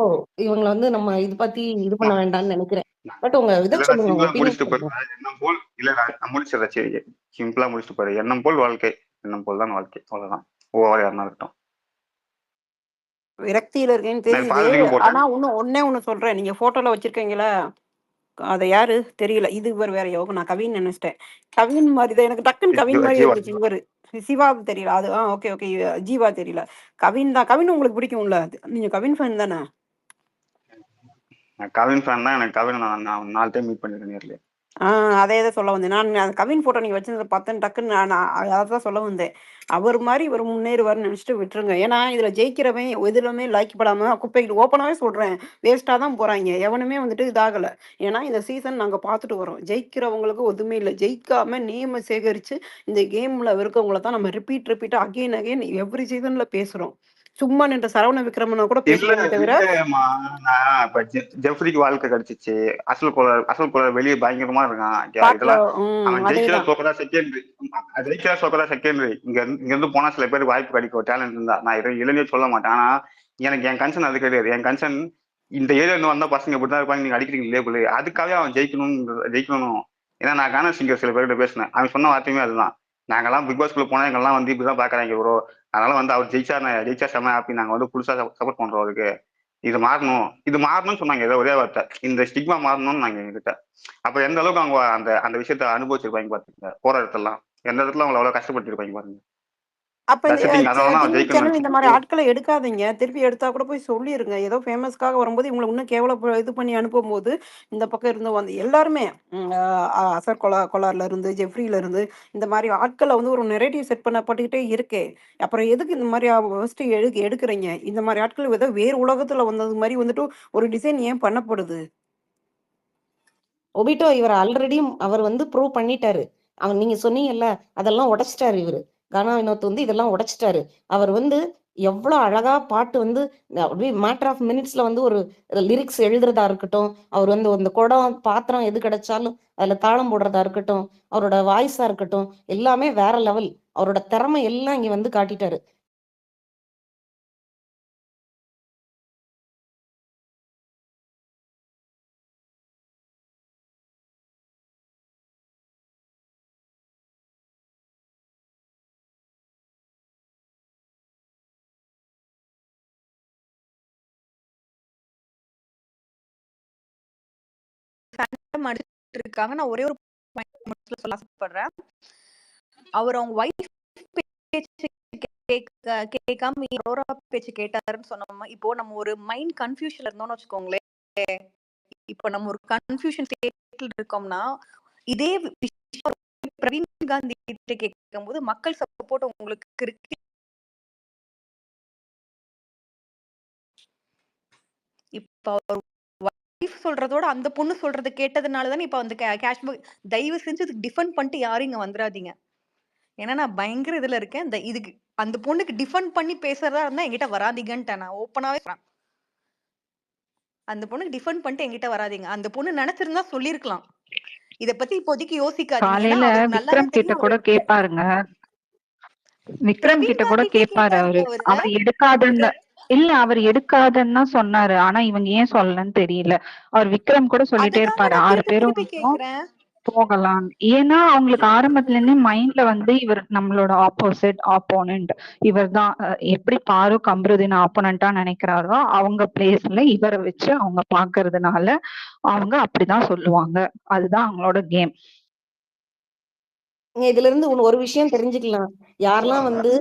இவங்களை வந்து நம்ம இது பத்தி இது பண்ண வேண்டாம்னு நினைக்கிறேன். பட் உங்க இதை சொல்லுங்க, உங்க ஒப்பீனியன் முடிச்சுட்டு சொல்லுங்க. போறேன். எண்ணம் போல் இல்ல, நான் முடிச்சிடறேன். சரி, சிம்பிளா முடிச்சுட்டு போறேன். எண்ணம் போல் வாழ்க்கை, எண்ணம் போல் தான் வாழ்க்கை, அவ்வளவுதான். ஓவர் யாருன்னா இருக்கட்டும். விரக்தியில இருக்கேன்னு நான் தெரியுது. பாதிக்கும் போட்டேன். ஆனா ஒண்ணே ஒண்ணு சொல்றேன். நீங்க போட்டோல வச்சிருக்கீங்களா, அது யாரு தெரியல. இது இவர் வேறயோ, நான் கவின் நினைச்சிட்டேன். கவின் மாதிரி தான் எனக்கு டக்குன்னு கவின் மாதிரி ஜீவா இருந்துச்சு. இவரு சிவா தெரியல. அது ஓகே ஓகே. ஜீவா தெரியல. கவின் தான். கவின் உங்களுக்கு பிடிக்கும்ல, நீங்க கவின் ஃபேன் தானே? கவின் ஃபேன் தான். எனக்கு கவின் நான் 4 டைம் மீட் பண்ணிருக்கேன் நேர்ல. அதே தான் சொல்ல வந்தேன். நான் அந்த கவின் போட்டோ நீங்க வச்சிருந்தத பார்த்தேன், டக்குன்னு நான் அதான் சொல்ல வந்தேன். அவர் மாதிரி இவர் முன்னேறுவார்னு நினைச்சிட்டு விட்டுருங்க. ஏன்னா இதுல ஜெயிக்கிறவன் எதுலுமே லைக் படாம குப்பைக்கு ஓப்பனாவே சொல்றேன், வேஸ்டா தான் போறாங்க. எவனுமே வந்துட்டு இதாகல. ஏன்னா இந்த சீசன் நாங்க பார்த்துட்டு வரோம், ஜெயிக்கிறவங்களுக்கு ஒதுவுமே இல்லை. ஜெயிக்காம நேம சேகரிச்சு இந்த கேம்ல இருக்கவங்கள தான் நம்ம ரிப்பீட் அகைன் அகைன் எவ்ரி சீசன்ல பேசுறோம். சும்மா நின்ற சரவண விக்ரமனை கூட பேசுறோமே தவிர இல்லம்மா, நான் இப்ப ஜெஃப்ரிக்கு வாழ்க்கை கிடைச்சிச்சு. அசல் கொலை வெளியே பயங்கரமா இருக்கான். பார்க்கல. இதெல்லாம் அவன் ஜெயிக்கிறா அதேதான். தோக்கதா செகண்டரி. ஜெயிக்கிறா தோக்கதா செகண்டரி. இங்க இருந்து போனா சில பேருக்கு வாய்ப்பு கிடைக்கும், டேலண்ட் இருந்தா. நான் இளைஞர் சொல்ல மாட்டேன். ஆனா எனக்கு என் கன்சர்ன் அது கிடையாது. என் கன்சர்ன் இந்த ஏரியா இருந்து வந்தா பசங்க இப்படிதான் இருப்பாங்க, நீங்க அடிக்கிறீங்க லேபிள். அதுக்காகவே அவன் ஜெயிக்கணும். ஏன்னா நான் கான சிங்கர் சில பேர்கிட்ட பேசினேன், அவன் சொன்ன வார்த்தையுமே அதுதான். நாங்கெல்லாம் பிக் பாஸ்குள்ள போனா எங்கெல்லாம் வந்து இப்படிதான் பாக்குறாங்க ப்ரோ, அதனால வந்து அவர் ஜெயிச்சா செம ஹாப்பி, நாங்க வந்து புதுசா சப்போர்ட் பண்றோம் அவருக்கு. இது மாறணும்னு சொன்னாங்க. ஏதோ ஒரே வார்த்தை, இந்த ஸ்டிக்மா மாறணும்னு நாங்க எங்ககிட்ட. அப்ப எந்த அளவுக்கு அவங்க அந்த விஷயத்த அனுபவிச்சிருப்பாங்க பாத்துங்க. போற இடத்துலாம் எந்த இடத்துல அவங்க அவ்வளவு கஷ்டப்பட்டிருப்பாங்க பாருங்க. அப்ப இந்த அதனாலதான் அவன் டிவி ஜெயிக்கணும்னு சேனல் இந்த மாதிரி நினைச்சேன். ஆட்களை எடுக்காதீங்க. திருப்பி எடுத்தா கூட போய் சொல்லிருங்க. ஏதோ ஃபேமஸ்க்காக வரும்போது இவங்களை இன்னும் இது பண்ணி அனுப்பும்போது இந்த பக்கம் இருந்து வந்து எல்லாருமே அசர் கொலார்ல இருந்து ஜெஃப்ரில இருந்து இந்த மாதிரி ஆட்களை வந்து ஒரு நெரேட்டிவ் செட் பண்ணப்பட்டுக்கிட்டே இருக்கே. அப்புறம் எதுக்கு இந்த மாதிரி ஃபர்ஸ்ட் எடுக்கிறீங்க? இந்த மாதிரி ஆட்கள் ஏதோ வேறு உலகத்துல வந்தது மாதிரி வந்துட்டு ஒரு டிசைன் ஏன் பண்ணப்படுது? ஒபிட்டோ இவர் ஆல்ரெடி அவர் வந்து ப்ரூவ் பண்ணிட்டாரு. நீங்க சொன்னீங்கல்ல, அதெல்லாம் உடைச்சிட்டாரு இவரு. கானா வினோத் வந்து இதெல்லாம் உடைச்சிட்டாரு. அவர் வந்து எவ்வளவு அழகா பாட்டு வந்து அப்படியே மேட்டர் ஆஃப் மினிட்ஸ்ல வந்து ஒரு லிரிக்ஸ் எழுதுறதா இருக்கட்டும், அவர் வந்து அந்த குடம் பாத்திரம் எது கிடைச்சாலும் அதுல தாளம் போடுறதா இருக்கட்டும், அவரோட வாய்ஸா இருக்கட்டும், எல்லாமே வேற லெவல். அவரோட திறமை எல்லாம் இங்க வந்து காட்டிட்டாரு. ஃபேண்டம் அடிச்சிட்டு இருக்காங்க. நான் ஒரே ஒரு பாயிண்ட் சொல்ல ஆசைப்படுறேன். அவர் அவங்க வைஃப் பேச்சு கேட்காம அரோரா பேச்சு கேட்டாருன்னு சொன்னோமா, இப்போ நம்ம ஒரு மைண்ட் கன்ஃபியூஷன்ல இருந்தோம்னு வச்சுக்கோங்களேன். இப்போ நம்ம ஒரு கன்ஃபியூஷன் ஸ்டேட்ல இருக்கோம்னா, இதே விஷயம் பிரவீன் காந்தி கிட்ட கேட்கும்போது மக்கள் சப்போர்ட் உங்களுக்கு இருக்கு. இப்போ வைஃப் சொல்றதோட அந்த பொண்ணு சொல்றது கேட்டதுனாலதான் இப்ப அந்த கேஷ் தயவு செஞ்சு இதுக்கு டிஃபெண்ட் பண்ணிட்டு யாரும் இங்க வந்துடாதீங்க. ஏன்னா நான் பயங்கர இதுல இருக்கேன். இதுக்கு அந்த பொண்ணுக்கு டிஃபெண்ட் பண்ணி பேசுறதா இருந்தா என்கிட்ட வராதீங்கன்ட்டு நான் ஓப்பனாவே சொல்றேன். அந்த பொண்ணுக்கு டிஃபெண்ட் பண்ணிட்டு என்கிட்ட வராதீங்க. அந்த பொண்ணு நினைச்சிருந்தா சொல்லிருக்கலாம். இத பத்தி இப்போதைக்கு யோசிக்காதீங்க. காலையில விக்ரம் கிட்ட கூட கேட்பாருங்க. விக்ரம் கிட்ட கூட கேட்பாரு அவரு. அவர் எடுக்காதுன்னு இல்ல, அவர் எடுக்காதுன்னு தான் சொன்னாரு. ஆனா இவங்க ஏன் சொல்லலன்னு தெரியல. அவர் விக்ரம் கூட சொல்லிட்டே இருப்பாரு 6 பேரும் போகலாம். ஏன்னா அவங்களுக்கு ஆரம்பத்துல இருந்தே மைண்ட்ல வந்து இவர் நம்மளோட ஆப்போனன்ட் இவர் தான். எப்படி பாரு கம்ருதீன் ஆப்போனண்டா நினைக்கிறாரோ அவங்க பிளேஸ்ல இவரை வச்சு அவங்க பாக்குறதுனால அவங்க அப்படிதான் சொல்லுவாங்க. அதுதான் அவங்களோட கேம். இதுல இருந்து ஒரு விஷயம் தெரிஞ்சுக்கலாம். யாரெல்லாம் வந்து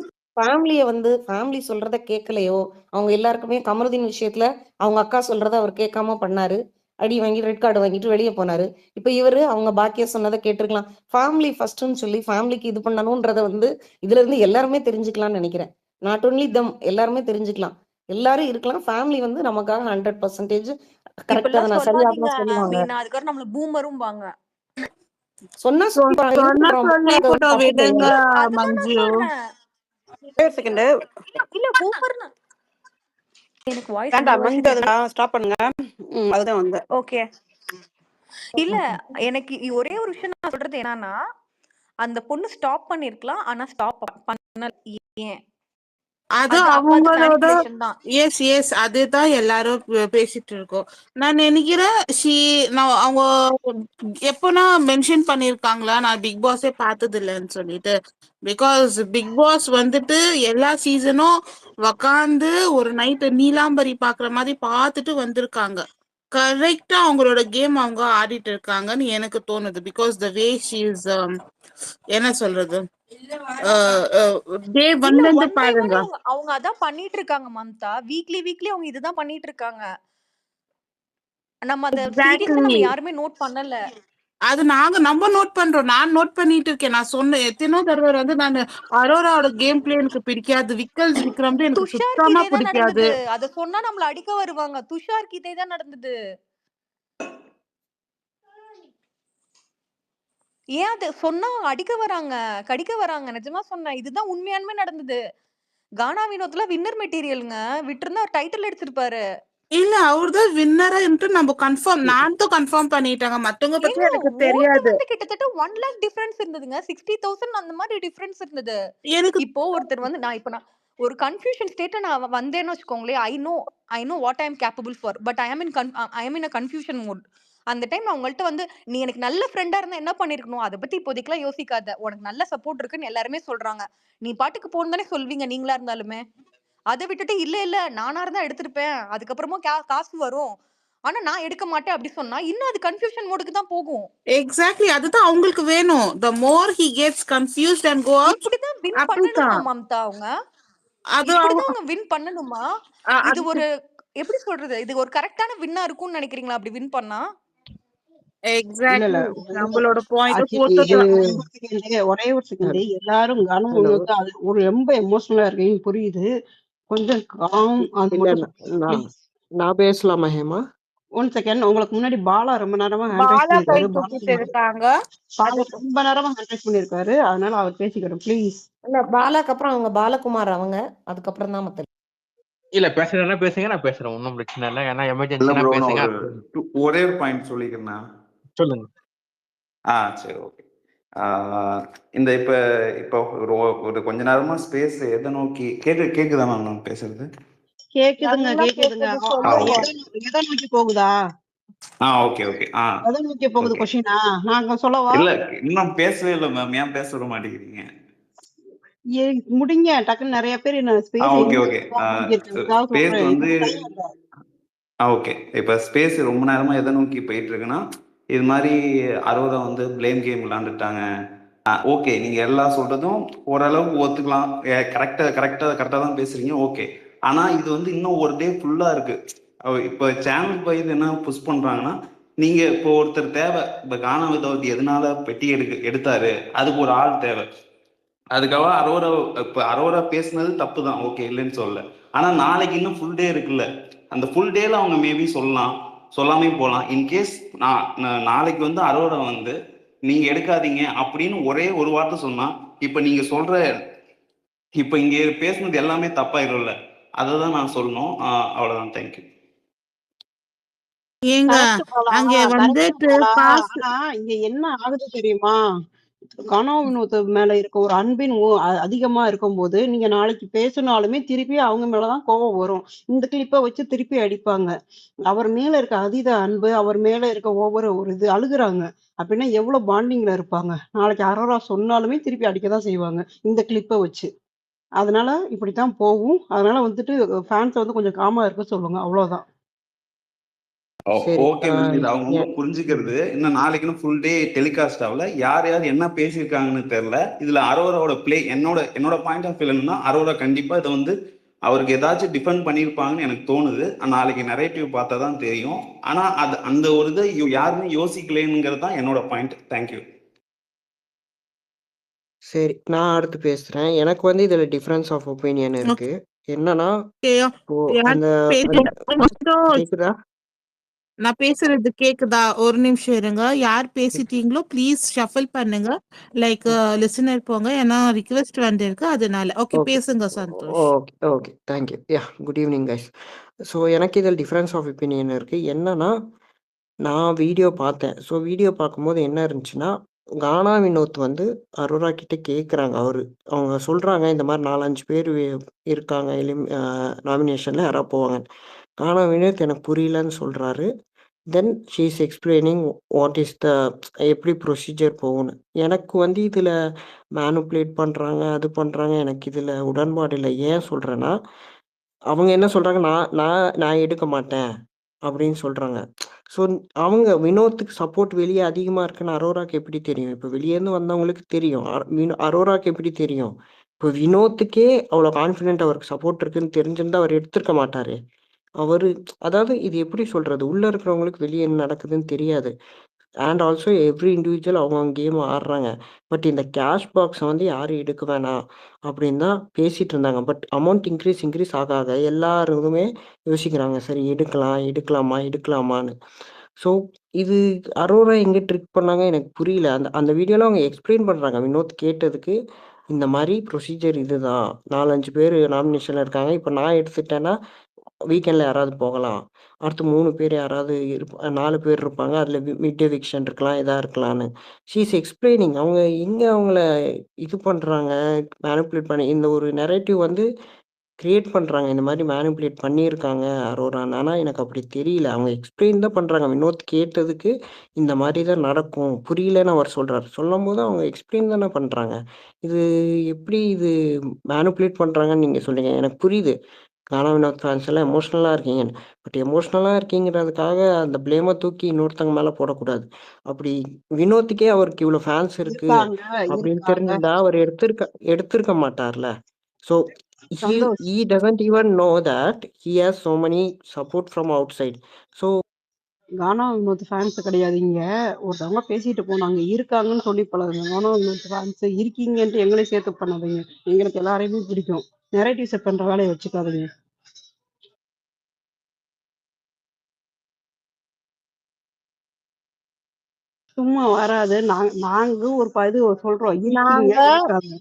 ஃபேமிலி சொல்றத கேட்கலையோ அவங்க எல்லாருக்குமே கமருதீன் விஷயத்துல அவங்க அக்கா சொல்றத அவர் கேட்காம பண்ணாரு. அடி வாங்கி ரெட் கார்டு வாங்கிட்டு வெளியே போனாரு. இப்ப இவரு அவங்க பாக்கிய சொன்னதை கேட்டிருக்கலாம். ஃபேமிலி ஃபர்ஸ்ட்னு சொல்லி ஃபேமிலிக்கு இது பண்ணணும்ன்றத வந்து இதுல இருந்து எல்லாருமே தெரிஞ்சுக்கலாம்னு நினைக்கிறேன். நாட் ஒன்லி தம், எல்லாருமே தெரிஞ்சுக்கலாம். எல்லாரும் இருக்கலாம். ஃபேமிலி வந்து நமக்காக 100% கரெக்டா நான் சரியா தான் சொல்லுவாங்க. அதுக்கு நம்மள பூமரும் வாங்க சொன்னா விடுங்க மஞ்சு. செகண்ட் இல்ல பூமர்னா எனக்கு வாய்ஸ் ஸ்டாப் பண்ணுங்க. அதுதான் வந்து ஓகே. இல்ல எனக்கு ஒரே ஒரு விஷயம் நான் சொல்றது என்னன்னா, அந்த பொண்ணு ஸ்டாப் பண்ணிருக்கலாம். ஆனா ஸ்டாப் பண்ணல. ஏன்? அது அவங்களோட எஸ் அதுதான் எல்லாரும் பேசிட்டு இருக்கோம். நான் நினைக்கிறேன் அவங்க எப்போனா மென்ஷன் பண்ணிருக்காங்களா நான் பிக் பாஸே பார்த்தது இல்லைன்னு சொல்லிட்டு. பிகாஸ் பிக் பாஸ் வந்துட்டு எல்லா சீசனும் உக்காந்து ஒரு நைட்டு நீலாம்பரி பாக்குற மாதிரி பார்த்துட்டு வந்திருக்காங்க. கரெக்டா அவங்களோட கேம் அவங்க ஆடிட்டு இருக்காங்கன்னு எனக்கு தோணுது. Because the way she is என்ன சொல்றது பாருங்க. அவங்க அதான் பண்ணிட்டு இருக்காங்க மம்தா. வீக்லி அவங்க இதுதான் பண்ணிட்டு இருக்காங்க. நம்ம அத சீரியஸா நம்ம யாருமே நோட் பண்ணல. அது நம்ம நோட் பண்றோம். நான் நோட் பண்ணிட்டு இருக்கேன். நான் சொன்னேன் எத்தனோ தடவை வந்து நான் அரோராவோட கேம் பிளே எனக்கு பிடிக்காது. விக்ரம் எனக்கு சுத்தமா பிடிக்காது. அத சொன்னா நம்மள அடிக்க வருவாங்க. துஷார் கிட்டே தான் நடந்தது. ஏன் அது சொன்னா அடிக்க வராங்க, கடிக்க வராங்க. நிஜமா சொன்னேன். இதுதான் உண்மையானுமே நடந்தது. கானா வினோத்ல வின்னர் மெட்டீரியலுங்க. விட்டுருந்தா டைட்டில் எடுத்திருப்பாரு. இல்ல அவர்தான் வின்னரா நம்ம கன்ஃபார்ம். நான் தான் கன்ஃபார்ம் பண்ணிட்டாங்க. மத்தவங்க பத்தி எனக்கு தெரியாது. கிட்டத்தட்ட 1 lakh டிஃபரன்ஸ் இருந்ததுங்க. 60,000 அந்த மாதிரி டிஃபரன்ஸ் இருந்தது. இப்போ ஒருத்தர் வந்து நான் ஒரு கன்ஃபியூஷன் ஸ்டேட்ல நான் வந்தேன்னு வச்சுக்கோங்களேன். I know what I am capable for. But I am in a confusion mode. அந்த டைம் நான் உங்கள்ட்ட வந்து நீ எனக்கு நல்ல ஃப்ரெண்டா இருந்தா என்ன பண்ணிருக்கணும்? அதை பத்தி இப்போதைக்குலாம் யோசிக்காத. உனக்கு நல்ல சப்போர்ட் இருக்குன்னு எல்லாருமே சொல்றாங்க. நீ பாட்டுக்கு போன்னு தானே சொல்வீங்க நீங்களா இருந்தாலுமே. அதை விட்டுட்டு இல்ல நானா இருந்தா எடுத்திருப்பேன். அதுக்கப்புறமா காசு வரும். ஆனா நான் எடுக்க மாட்டேன் அப்படி சொன்னா இன்னும் அது கன்ஃபியூஷன் மோடுக்கு தான் போகும். எக்ஸாக்ட்லி அதுதான் அவங்களுக்கு வேணும். The more he gets confused and go out. இப்படிதான் வின் பண்ணணுமா மம்தா? அவங்க வின் பண்ணணுமா? இது ஒரு எப்படி சொல்றது? இது ஒரு கரெக்டான வின்னா இருக்கும்னு நினைக்கிறீங்களா அப்படி வின் பண்ணா? எக்ஸாக்ட்லி நம்மளோட பாயிண்ட் ஒரே ஒரு செகண்ட். எல்லாரும் ஒரு ரொம்ப எமோஷனலா இருக்கீங்க புரியுது. கொஞ்சம் நான் பேசலாமா ஹேமா? 1 செகண்ட். உங்களுக்கு முன்னாடி பாலா ரொம்ப நேரமா ரொம்ப நேரமா ஹேண்ட் பண்ணிருக்காரு. அதனால அவர் பேசிக்கிறோம் ப்ளீஸ். இல்ல பாலாக்கு அப்புறம் அவங்க பாலகுமார் அவங்க அதுக்கப்புறம் தான் மத்த இல்ல பேசுறேன்னா பேசுங்க. நான் பேசுறேன். ஒன்னும் பிரச்சனை இல்லை. ஏன்னா எமர்ஜென்சினா பேசுங்க. ஒரே ஒரு பாயிண்ட் சொல்லிக்கிறேன்னா சொல்லுங்க. சரி ஓகே. இந்த இப்போ ஒரு கொஞ்ச நேரமா ஸ்பேஸ் எதை நோக்கி கேக்குதா மேம் நான் பேசுறது? கேக்குதுங்க. எதை நோக்கி போகுதா? Okay okay. எதை நோக்கி போகுது கொஸ்டினா? நாங்க சொல்லவா? இல்ல இன்னும் பேசவே இல்லை மேம். ஏன் பேச விட மாட்டேங்கிறீங்க? முடிங்க டக்குன்னு. நிறைய பேர் ஓகே. இப்ப ஸ்பேஸ் ரொம்ப நேரமா எதை நோக்கி போயிட்டு இருக்குன்னா இது மாதிரி அரோரா வந்து பிளேம் கேம் விளாண்டுட்டாங்க. ஓகே, நீங்க எல்லாம் சொல்றதும் ஓரளவுக்கு ஒத்துக்கலாம். கரெக்டா தான் பேசுறீங்க. ஓகே, ஆனா இது வந்து இன்னும் ஒரு டே ஃபுல்லா இருக்கு. இப்ப சேனல் பயிர் என்ன புஷ் பண்றாங்கன்னா, நீங்க இப்போ ஒருத்தர் தேவை. இப்ப கானா விதவதி எதனால பெட்டி எடுத்தாரு, அதுக்கு ஒரு ஆள் தேவை. அதுக்காக அரோரா பேசுனது தப்பு தான், ஓகே, இல்லைன்னு சொல்லல. ஆனா நாளைக்கு இன்னும் ஃபுல் டே இருக்குல்ல, அந்த ஃபுல் டேல அவங்க மேபி சொல்லலாம், சொல்லாமே போகலாம். இன்கேஸ் நாளைக்கு வந்து அரோரா வந்து நீங்க எடுக்காதீங்க அப்படின்னு ஒரே ஒரு வார்த்தை சொன்னா, இப்ப நீங்க சொல்ற இப்ப இங்க பேசுனது எல்லாமே தப்பாயிரும்ல. அததான் நான் சொல்லணும். அவ்வளவுதான். தேங்க்யூ. ஏங்க கரெக்ட் போலாம் அங்க கரெக்ட் வந்துட்டு போலாம். காசு ஆனா இங்க என்ன ஆகுது தெரியுமா? கனோ வினோத் மேல இருக்க ஒரு அன்பின் அதிகமா இருக்கும்போது நீங்க நாளைக்கு பேசினாலுமே திருப்பி அவங்க மேலதான் கோபம் வரும். இந்த கிளிப்பை வச்சு திருப்பி அடிப்பாங்க. அவர் மேல இருக்க அதீத அன்பு, அவர் மேல இருக்க ஒவ்வொரு ஒரு இது அழுகுறாங்க அப்படின்னா எவ்வளவு பாண்டிங்ல இருப்பாங்க. நாளைக்கு அரோரா சொன்னாலுமே திருப்பி அடிக்கதான் செய்வாங்க இந்த கிளிப்பை வச்சு. அதனால இப்படித்தான் போகும். அதனால வந்துட்டு ஃபேன்ஸ் வந்து கொஞ்சம் காமா இருக்க சொல்லுங்க, அவ்வளவுதான். சரி. ஓகே மேம், இது அவங்க புரிஞ்சுக்கிறது. இன்னும் நாளைக்குன்னு ஃபுல் டே டெலிகாஸ்ட் ஆகல. யார் யார் என்ன பேசியிருக்காங்கன்னு தெரியல. இதுல அரோராவோட பிளே என்னோட பாயிண்ட் ஆஃப் வியூ என்னன்னா, அரோரா கண்டிப்பா இதை வந்து அவருக்கு ஏதாச்சும் டிஃபெண்ட் பண்ணியிருப்பாங்கன்னு எனக்கு தோணுது. நாளைக்கு நரேட்டிவ் பார்த்தா தான் தெரியும். ஆனா அது அந்த ஒரு இதை யாருமே யோசிக்கலங்கிறது தான் என்னோட பாயிண்ட். தேங்க்யூ. சரி, நான் அடுத்து பேசுறேன். எனக்கு வந்து இதுல டிஃபரன்ஸ் ஆஃப் ஒப்பீனியன் இருக்கு. என்னன்னா, இப்போ அந்த கேக்குதா? நான் பேசுறது கேக்குதா? ஒரு நிமிஷம் இருங்க. யார் பேசிட்டீங்களோ ப்ளீஸ் ஷஃபிள் பண்ணுங்க. லைக் லிசனர் போங்க. ஏன்னா ரிக்வெஸ்ட் வந்திருக்கு அதனால. ஓகே, ஓகே பேசுங்க Santhosh. Okay okay thank you. Good evening guys. So எனக்கு இதில் டிஃப்ரென்ஸ் ஆஃப் ஒப்பீனியன் இருக்குது. என்னன்னா, நான் வீடியோ பார்த்தேன். ஸோ வீடியோ பார்க்கும்போது என்ன இருந்துச்சுன்னா, கானா வினோத் வந்து அரோரா கிட்ட கேட்குறாங்க. அவங்க சொல்கிறாங்க, இந்த மாதிரி 4-5 பேர் இருக்காங்க நாமினேஷனில் யாராவது போவாங்க. கானா வினோத் எனக்கு புரியலன்னு சொல்கிறாரு. Then she is explaining what is the எப்படி ப்ரொசீஜர் போகணும். எனக்கு வந்து இதில் மேனுப்புலேட் பண்ணுறாங்க, அது பண்ணுறாங்க, எனக்கு இதில் உடன்பாடு இல்லை. ஏன் சொல்கிறேன்னா, அவங்க என்ன சொல்கிறாங்க, நான் நான் நான் எடுக்க மாட்டேன் அப்படின்னு சொல்கிறாங்க. ஸோ அவங்க வினோத்துக்கு சப்போர்ட் வெளியே அதிகமாக இருக்குன்னு அரோராக்கு எப்படி தெரியும்? இப்போ வெளியேருந்து வந்தவங்களுக்கு தெரியும். அரோராக்கு எப்படி தெரியும்? இப்போ வினோத்துக்கே அவ்வளோ கான்ஃபிடென்ட் அவருக்கு சப்போர்ட் இருக்குன்னு தெரிஞ்சிருந்தா அவர் எடுத்திருக்க மாட்டாரு. அதாவது இது எப்படி சொல்றது? உள்ள இருக்கிறவங்களுக்கு வெளிய என்ன நடக்குதுன்னு தெரியாது. அண்ட் ஆல்சோ எவ்ரி இண்டிவிஜுவல் அவங்கவங்க கேம் ஆடுறாங்க. பட் இந்த கேஷ் பாக்ஸ வந்து யாரும் எடுக்க வேணாம் அப்படின்னு தான் பேசிட்டு இருந்தாங்க. பட் அமௌண்ட் இன்க்ரீஸ் ஆக ஆக எல்லாருமே யோசிக்கிறாங்க. சரி, எடுக்கலாமான்னு. ஸோ இது அரோரா எங்க ட்ரிக் பண்ணாங்க எனக்கு புரியல. அந்த அந்த வீடியோல அவங்க எக்ஸ்பிளைன் பண்றாங்க. வினோத் கேட்டதுக்கு இந்த மாரி ப்ரொசீஜர் இதுதான். 4, 5 பேர் நாமினேஷன்ல இருக்காங்க. இப்ப நான் எடுத்துட்டேன்னா வீக்கெண்ட்ல யாராவது போகலாம். அடுத்து 3 பேர் யாராவது 4 பேர் இருப்பாங்க. அதுல மிட் எவிக்ஷன் இருக்கலாம், எதா இருக்கலான்னு. She is explaining. அவங்க எங்க அவங்கள இது பண்றாங்க, மேனிபுலேட் பண்ணி இந்த ஒரு நரேட்டிவ் வந்து கிரியேட் பண்றாங்க. இந்த மாரி மேனிபுலேட் பண்ணியிருக்காங்க அரோரான்னு. ஆனா எனக்கு அப்படி தெரியல. அவங்க எக்ஸ்பிளைன் தான் பண்றாங்க. வினோத் கேட்டதுக்கு இந்த மாரி தான் நடக்கும். புரியலன்னு அவர் சொல்றாரு. சொல்லும்போது அவங்க எக்ஸ்பிளைன் தானே பண்றாங்க. இது மேனிபுலேட் பண்றாங்கன்னு நீங்க சொல்றீங்க. எனக்கு புரியுது. கானா வினோத் ஃபேன்ஸ் எல்லாம் எமோஷனலா இருக்கீங்கன்னு. பட் எமோஷனலா இருக்கீங்கிறதுக்காக அந்த ப்ளேம தூக்கி இன்னொருத்தங்க மேல போடக்கூடாது. அப்படி வினோத்துக்கே அவருக்கு இவ்வளோ ஃபேன்ஸ் இருக்கு இருக்காங்க அப்படின்னு இருக்காங்க தெரிஞ்சிருந்தா அவர் எடுத்திருக்க மாட்டார்ல. So Santhosh. he doesn't even know that he has so many support from outside. So Gaana Vinoth fans கிடையாது இங்க. ஒருத்தவங்க பேசிட்டு போனாங்க, இருக்காங்கன்னு சொல்லி பழகுங்க. கானா வினோத் ஃபேன்ஸ் இருக்கீங்கன்ட்டு எங்களையும் சேர்த்து பண்ணாதீங்க. எங்களுக்கு எல்லாரையுமே பிடிக்கும். நெரேட்டிவ் செட் பண்ற வேலையை வச்சுக்காதீங்க. சும்மா வராது. நாங்க ஒரு இது சொல்றோம், இருக்கீங்க நாங்க இருக்காங்க.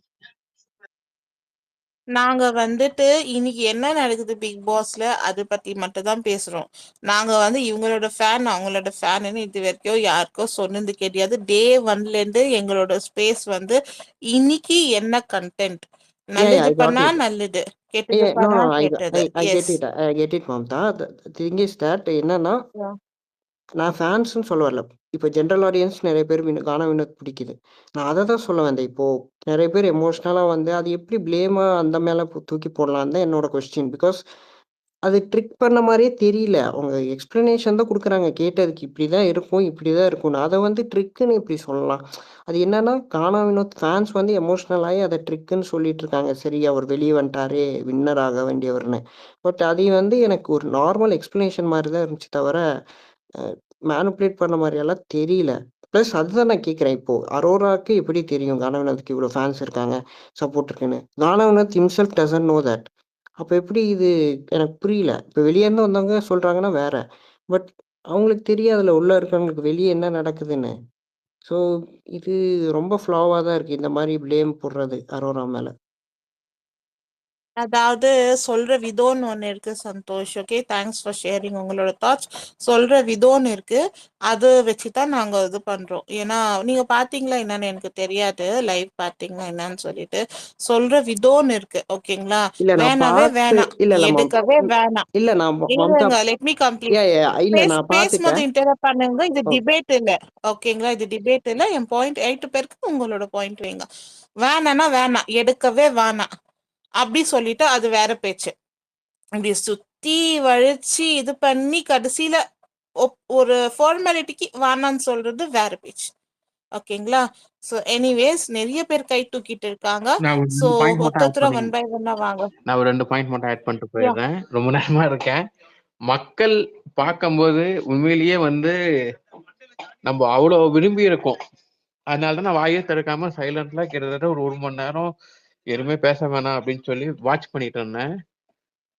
நாங்க வந்துட்டு இன்னைக்கு என்ன நடக்குது பிக் பாஸ்ல அதை பத்தி மட்டும் தான் பேசுறோம். நாங்க வந்து இவங்களோட ஃபேன் அவங்களோட ஃபேன்னு இது வரைக்கும் யாருக்கும் சொன்னது கிடையாது. டே 1ல இருந்து எங்களோட ஸ்பேஸ் வந்து இன்னைக்கு என்ன கண்டென்ட், நல்லது I got பண்ணா it. நல்லது, கெட்டது பண்ணா கெட்டது. I yes. get it, Mamta. The thing is that என்னன்னா, நான் ஃபேன்ஸ்ன்னு சொல்ல வரல. இப்போ ஜென்ரல் ஆடியன்ஸ் நிறைய பேர் கானா வினோத் பிடிக்குது. நான் அதை தான் சொல்ல வந்தேன். இப்போ நிறைய பேர் எமோஷ்னலா வந்து அது எப்படி ப்ளேமா அந்த மேல தூக்கி போடலான்னு தான் என்னோட கொஸ்டின். பிகாஸ் அது ட்ரிக் பண்ண மாரியே தெரியல. அவங்க எக்ஸ்ப்ளனேஷன் தான் குடுக்குறாங்க. கேட்டதுக்கு இப்படிதான் இருக்கும், இப்படிதான் இருக்கும்னு. அத வந்து ட்ரிக்குன்னு எப்படி சொல்லலாம்? அது என்னன்னா, கானா வினோத் ஃபேன்ஸ் வந்து எமோஷனல் ஆயி அத ட்ரிக்குன்னு சொல்லிட்டு இருக்காங்க. சரி அவர் வெளிய வந்துட்டாரே, வின்னர் ஆக வேண்டியவர்ன்னு. பட் அது வந்து எனக்கு ஒரு நார்மல் எக்ஸ்ப்ளனேஷன் மாரி தான் இருந்துச்சு தவிர, அ மேனிபுலேட் பண்ண மாரியெல்லாம் தெரியல. பிளஸ் அதுதான் நான் கேட்கிறேன். இப்போ அரோராக்கு எப்படி தெரியும் கானா வினோத்துக்கு இவ்வளோ ஃபேன்ஸ் இருக்காங்க, சப்போர்ட் இருக்குன்னு? Gana Vinoth himself doesn't know that. அப்ப எப்படி இது எனக்கு புரியல. இப்ப வெளிய இருந்து வந்தவங்க சொல்றாங்கன்னா வேற. பட் அவங்களுக்கு தெரியாதுல்ல, உள்ள இருக்கிறவங்களுக்கு வெளிய என்ன நடக்குதுன்னு. ஸோ இது ரொம்ப ஃப்ளாவா தான் இருக்கு. இந்த மாரி ப்ளேம் போடுறது அரோரா மேல. அதாவது சொல்ற விதம்னு ஒண்ணு இருக்கு Santhosh. Okay, thanks for sharing உங்களோட தாட்ஸ். சொல்ற விதம்னு இருக்கு, அது வச்சுதான் நாங்க இது பண்றோம். ஏன்னா நீங்க பாத்தீங்களா என்னன்னு எனக்கு தெரியாது, லைவ் பாத்தீங்களா என்னன்னு சொல்லிட்டு. சொல்ற விதம்னு இருக்கு, ஓகேங்களா? இல்ல நான் வேணாவே பார்த்து வேணாம், இல்ல எடுக்கவே வேணாம். இல்ல நான் மம்தா இருங்க, லெட் மீ கம்ப்ளீட். இல்ல நான் பேசும்போது பார்த்துட்டேன். இன்டரப்ட் பண்ணுங்க. இது ஓ டிபேட் இல்ல, ஓகேங்களா? இது டிபேட் இல்ல. என் பாயிண்ட் 8 பேருக்கு உங்களோட பாயிண்ட் வைங்க. வேணாம்னா வேணாம், எடுக்கவே வேணாம் அப்படி சொல்லிட்டு அது வேற பேச்சு. இப்படி சுத்தி வளைச்சு இது பண்ணி கடைசியில ஒரு ஃபார்மாலிட்டிக்கு வேணான்னு சொல்றது வேற பேச்சு, ஓகேங்களா? ஸோ எனிவேஸ் நிறைய பேர் கை தூக்கிட்டு இருக்காங்க. நான் ஒரு ஸோ 2 பாயிண்ட் மட்டும் ஆட் ஒருத்தர பண்ணி ஒன் பை ஒன்னா வாங்க. நான் ஒரு 2 பாயிண்ட் மட்டும் ஆட் பண்ணிட்டு யா, போயிடுறேன். ரொம்ப நேரமா இருக்கேன். மக்கள் பார்க்கும்போது உண்மையிலேயே வந்து நம்ம அவ்வளோ விரும்பி இருக்கோம். அதனால தான் நான் வாயே திறக்காம சைலண்ட்ல கிட்டத்தட்ட ஒரு 1 மணி நேரம் எதுவுமே பேச வேணாம் அப்படின்னு சொல்லி வாட்ச் பண்ணிட்டு இருந்தேன்.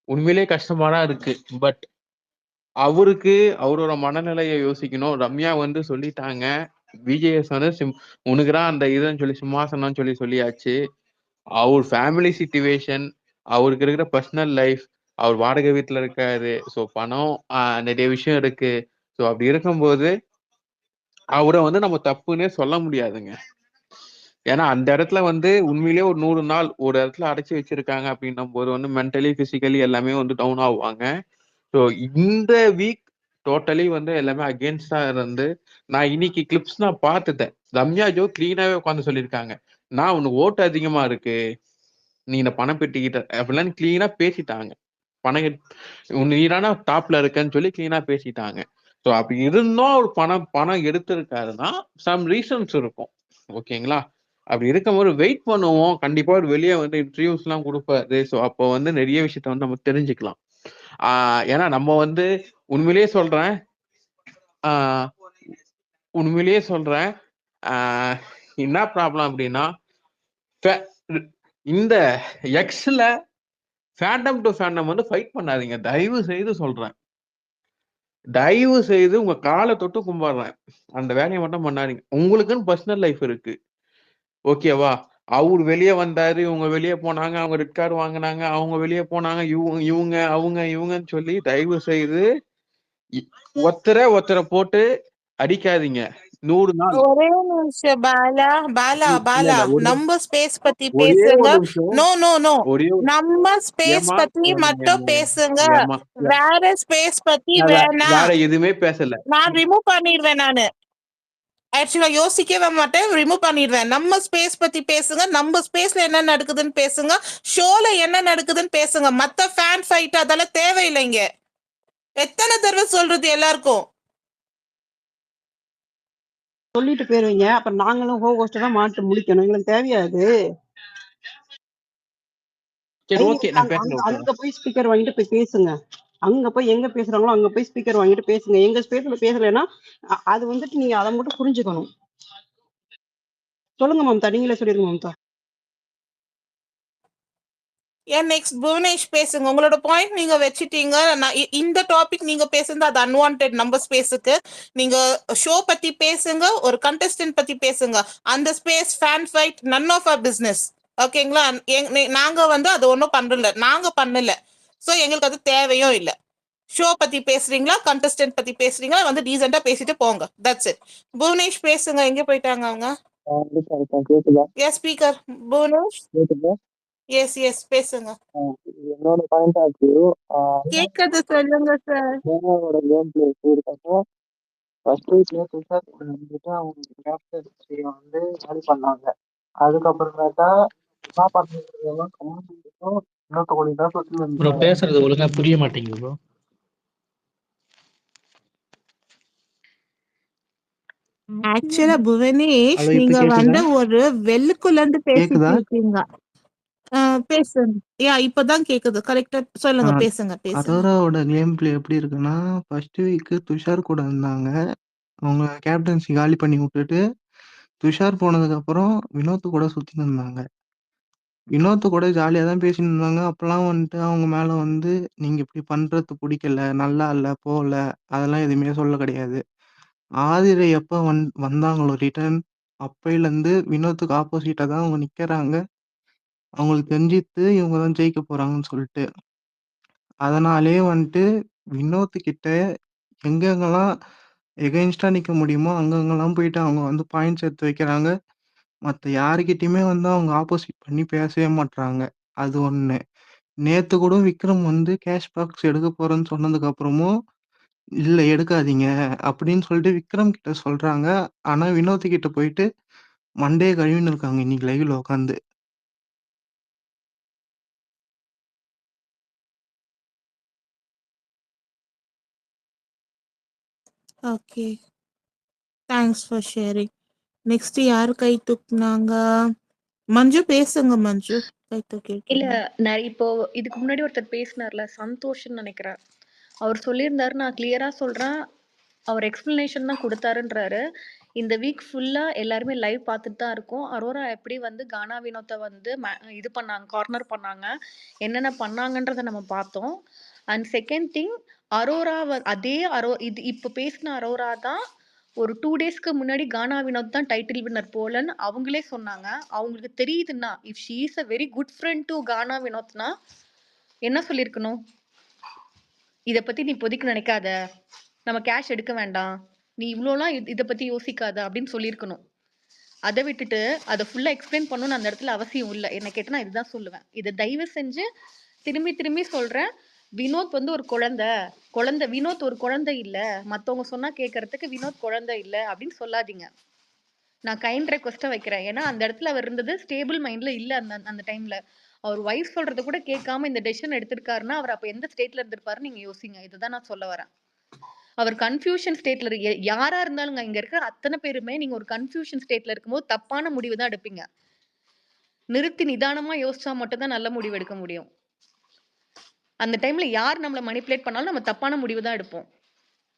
உண்மையிலேயே கஷ்டமா தான் இருக்கு. பட் அவருக்கு அவரோட மனநிலையை யோசிக்கணும். ரம்யா வந்து சொல்லிட்டாங்க. விஜேஎஸ் வந்து உனக்குதான் அந்த இதுன்னு சொல்லி சிம்மாசனம்னு சொல்லி சொல்லியாச்சு. அவர் ஃபேமிலி சிச்சுவேஷன், அவருக்கு இருக்கிற பர்சனல் லைஃப், அவர் வாடகை வீட்டுல இருக்காரு. ஸோ பணம் நிறைய விஷயம் இருக்கு. ஸோ அப்படி இருக்கும்போது அவரை வந்து நம்ம தப்புன்னே சொல்ல முடியாதுங்க. ஏன்னா அந்த இடத்துல வந்து உண்மையிலேயே ஒரு 100 நாள் ஒரு இடத்துல அடைச்சி வச்சிருக்காங்க அப்படின்னும் போது வந்து மென்டலி பிசிக்கலி எல்லாமே வந்து டவுன் ஆகுவாங்க. ஸோ இந்த வீக் டோட்டலி வந்து எல்லாமே அகேன்ஸ்டா இருந்து நான் இன்னைக்கு கிளிப்ஸ் நான் பார்த்துட்டேன். ரம்யா ஜோ கிளீனாவே உட்காந்து சொல்லியிருக்காங்க, நான் உனக்கு ஓட்டு அதிகமா இருக்கு, நீ இந்த பணம் பெட்டிக்கிட்ட அப்படிலாம் கிளீனா பேசிட்டாங்க. பணம் நீரானா டாப்ல இருக்கன்னு சொல்லி கிளீனா பேசிட்டாங்க. ஸோ அப்படி இருந்தும் ஒரு பணம் எடுத்திருக்காருன்னா சம் ரீசன்ஸ் இருக்கும், ஓகேங்களா? அப்படி இருக்கும்போது வெயிட் பண்ணுவோம். கண்டிப்பா ஒரு வெளியே வந்து இன்டர்வியூஸ் எல்லாம் கொடுப்பாரு. ஸோ அப்போ வந்து நிறைய விஷயத்த வந்து நம்ம தெரிஞ்சுக்கலாம். ஏன்னா நம்ம வந்து உண்மையிலேயே சொல்றேன், ஆஹ் உண்மையிலேயே சொல்றேன், என்ன ப்ராப்ளம் அப்படின்னா இந்த எக்ஸ்ல ஃபேண்டம் டு ஃபேண்டம் வந்து ஃபைட் பண்ணாதீங்க, தயவு செய்து சொல்றேன். தயவு செய்து உங்க காலை தொட்டு கும்பிடுறேன், அந்த வேலையை மட்டும் பண்ணாதீங்க. உங்களுக்குன்னு பர்சனல் லைஃப் இருக்கு, ஓகேவா? அவர் வெளியே வந்தாரு, இவங்க வெளியே போனாங்க, அவங்க ரெட் கார்டு வாங்கினாங்க, அவங்க வெளியே போனாங்க, இவங்க இவங்கன்னு சொல்லி தயவு செய்து ஒருத்தரை போட்டு அடிக்காதீங்க. 100 நாள் ஒரே நிமிஷம் பாலா, பாலா இல்ல பாலா இல்ல ஒரு நம்ம ஸ்பேஸ் பத்தி ஒரே பேசுங்க. ஒரு நிமிஷம், நோ நோ நோ, ஒரே நம்ம ஸ்பேஸ் ஏமா பத்தி மட்டும் பேசுங்க. ஏமா வேற ஸ்பேஸ் பத்தி நான் வேற வேணாம். எதுவுமே பேசல. நான் ரிமூவ் பண்ணிடுவேன். நானு ஆக்சுவலா யோசிக்கவே மாட்டேன், ரிமூவ் பண்ணிடுவேன். நம்ம ஸ்பேஸ் பத்தி பேசுங்க, நம்ம ஸ்பேஸ்ல என்ன நடக்குதுன்னு பேசுங்க, ஷோல என்ன நடக்குதுன்னு பேசுங்க. மத்த ஃபேன் ஃபைட் அதெல்லாம் தேவையில்லைங்க. எத்தனை தடவை சொல்றது எல்லாருக்கும்? சொல்லிட்டு போயிருவீங்க. அப்புறம் நாங்களும் ஹோஸ்ட் தான் மாட்டு முடிக்கணும். எங்களுக்கு தேவையா அது? சரி ஓகே, நான் அங்க பேசுறேன். அங்க போய் ஸ்பீக்கர் வாங்கிட்டு போய் பேசுங்க. அங்க போய் எங்க பேசுறாங்களோ அங்க போய் ஸ்பீக்கர் வாங்கிட்டு பேசுங்க. எங்க ஸ்பேஸ்ல பேசலைன்னா அது வந்துட்டு நீங்க அதை மட்டும் புரிஞ்சுக்கணும். சொல்லுங்க மம்தா, நீங்களே சொல்லிருங்க மம்தா. ஏன் நெக்ஸ்ட் புவனேஷ் பேசுங்க. உங்களோட பாயிண்ட் நீங்க வச்சுட்டீங்க. நான் இந்த டாபிக் நீங்க பேசுறது அது அன்வான்டட் நம்ம ஸ்பேஸுக்கு. நீங்க ஷோ பத்தி பேசுங்க, ஒரு கண்டெஸ்டன்ட் பத்தி பேசுங்க. அந்த space fan fight none of our business, ஓகேங்களா? நாங்க வந்து அது ஒன்றும் பண்ணல. ஸோ எங்களுக்கு அது தேவையும் இல்லை. ஷோ பத்தி பேசுறீங்களா, கண்டெஸ்டன்ட் பத்தி பேசுறீங்களா, வந்து டீசெண்டா பேசிட்டு போங்க. That's it. புவனேஷ் பேசுங்க. எங்க போயிட்டாங்க அவங்க? கேக்குதா? Yes speaker Bhuvanesh. கேக்குதா? எஸ் எஸ் பேசுங்க. என்னோட பாயிண்ட் ஆஃப் வியூ கேட்கறது சொல்லுங்க சார். கேம் பிளே எப்படி இருக்காங்க. ஃபர்ஸ்ட் வந்துட்டு அவங்க கேப்டன்சி வந்து காலி பண்ணாங்க. அதுக்கப்புறமேட்டா என்ன பண்ணிட்டு ப்ரோ பேசுறது ஒழுங்கா புரிய மாட்டேங்குது ப்ரோ. ஆக்சுவலா புவனேஷ் ஹலோ, இப்ப நீங்க கேக்குதா? வந்து ஒரு வெள்ளுக்குள்ளந்து பேசிட்டு கேக்குதா? இருக்கீங்க. பேசுங்க. இப்பதான் கேக்குது. கரெக்டா ஆ, சொல்லுங்க. பேசுங்க. அரோராவோட கேம் பிளே எப்படி இருக்குன்னா, ஃபர்ஸ்ட் வீக் துஷார் கூட இருந்தாங்க. அவங்க கேப்டன்சி காலி பண்ணி விட்டுட்டு துஷார் போனதுக்கு அப்புறம் வினோத் கூட சுத்திட்டு இருந்தாங்க. வினோத் கூட ஜாலியா தான் பேசிட்டு இருந்தாங்க. அப்பலாம் வந்துட்டு அவங்க மேல வந்து நீங்க இப்படி பண்றது பிடிக்கல, நல்லா இல்ல, போல அதெல்லாம் எதுவுமே சொல்ல கிடையாது. ஆதிரை எப்ப வந்தாங்களோ ரிட்டர்ன், அப்பையிலேருந்து வினோத்துக்கு ஆப்போசிட்டா தான் அவங்க நிக்கிறாங்க. அவங்களுக்கு தெரிஞ்சித்து இவங்க தான் ஜெயிக்க போறாங்கன்னு சொல்லிட்டு. அதனாலேயே வந்துட்டு வினோத் கிட்ட எங்கெங்கெல்லாம் எகெயின்ஸ்டா நிக்க முடியுமோ அங்கங்கெல்லாம் போயிட்டு அவங்க வந்து பாயிண்ட்ஸ் எடுத்து வைக்கிறாங்க. மத்த யாருக்கிட்டயுமே வந்து அவங்க ஆப்போசிட் பண்ணி பேசவே மாட்றாங்க. அது ஒண்ணு. நேத்து கூட விக்ரம் வந்து கேஷ் பாக்ஸ் எடுக்க போறேன்னு சொன்னதுக்கு அப்புறமும், "இல்ல எடுக்காதீங்க" அப்படின்னு சொல்லிட்டு விக்ரம் கிட்ட சொல்றாங்க. ஆனா வினோத் கிட்ட போயிட்டு மண்டைய கழுவின்னு இருக்காங்க இன்னைக்கு லைவ்ல உட்காந்து. Okay. Thanks for sharing. Next யார் கை தூக்குனாங்க? மஞ்சு பேசுங்க மஞ்சு. கை இல்ல தூக்கிருக்கீங்க. இப்போ இதுக்கு முன்னாடி ஒருத்தர் பேசினார்ல, சந்தோஷ்ன்னு நினைக்கிறேன். அவர் சொல்லியிருந்தாரு, நான் கிளியரா சொல்றேன். அவர் எக்ஸ்பிளனேஷன் தான் கொடுத்தாருன்றாரு. இந்த வீக் ஃபுல்லா எல்லாருமே லைவ் பார்த்துட்டு தான் இருக்கோம். அரோரா எப்படி வந்து கானா வினோத்தை வந்து இது பண்ணாங்க, கார்னர் பண்ணாங்க, என்னென்ன பண்ணாங்கன்றதை நம்ம பார்த்தோம். அண்ட் செகண்ட் திங், அரோரா அதே இது இப்போ பேசின அரோரா தான் ஒரு 2 டேஸ்க்கு முன்னாடி கானா வினோத் தான் டைட்டில் வின்னர் போலன்னு அவங்களே சொன்னாங்க. அவங்களுக்கு தெரியுதுன்னா, if she is a very good friend to Gana வினோத்னா என்ன சொல்லியிருக்கணும்? இதை பத்தி நீ இப்போதைக்கு நினைக்காத, நம்ம கேஷ் எடுக்க வேண்டாம், நீ இவ்வளோலாம் இதை பத்தி யோசிக்காத அப்படின்னு சொல்லியிருக்கணும். அதை விட்டுட்டு அதை ஃபுல்லா எக்ஸ்பிளைன் பண்ணணும்னு அந்த இடத்துல அவசியம் இல்லை. என்ன கேட்டால் நான் இதுதான் சொல்லுவேன். இதை தயவு செஞ்சு திரும்பி திரும்பி சொல்றேன். வினோத் வந்து ஒரு குழந்தை வினோத் ஒரு குழந்தை இல்ல, மத்தவங்க சொன்னா கேட்கறதுக்கு வினோத் குழந்தை இல்ல அப்படின்னு சொல்லாதீங்க. நான் கைண்ட் ரெக்வஸ்ட்டா வைக்கிறேன். ஏன்னா அந்த இடத்துல அவர் இருந்தது ஸ்டேபிள் மைண்ட்ல இல்ல. அந்த டைம்ல அவர் ஒய்ஃப் சொல்றதை கூட கேட்காம இந்த டெசிஷன் எடுத்திருக்காருன்னா அவர் அப்ப எந்த ஸ்டேட்ல இருந்திருப்பாருன்னு நீங்க யோசிங்க. இதுதான் நான் சொல்ல வரேன். அவர் கன்ஃபியூஷன் ஸ்டேட்ல யாரா இருந்தாலுங்க, இங்க இருக்கிற அத்தனை பேருமே நீங்க ஒரு கன்ஃபியூஷன் ஸ்டேட்ல இருக்கும்போது தப்பான முடிவு தான் எடுப்பீங்க. நிறுத்தி நிதானமா யோசிச்சா மட்டும் தான் நல்ல முடிவு எடுக்க முடியும். அந்த டைம்ல யார் நம்மளை மனிப்புலேட் பண்ணாலும் நம்ம தப்பான முடிவு தான் எடுப்போம்.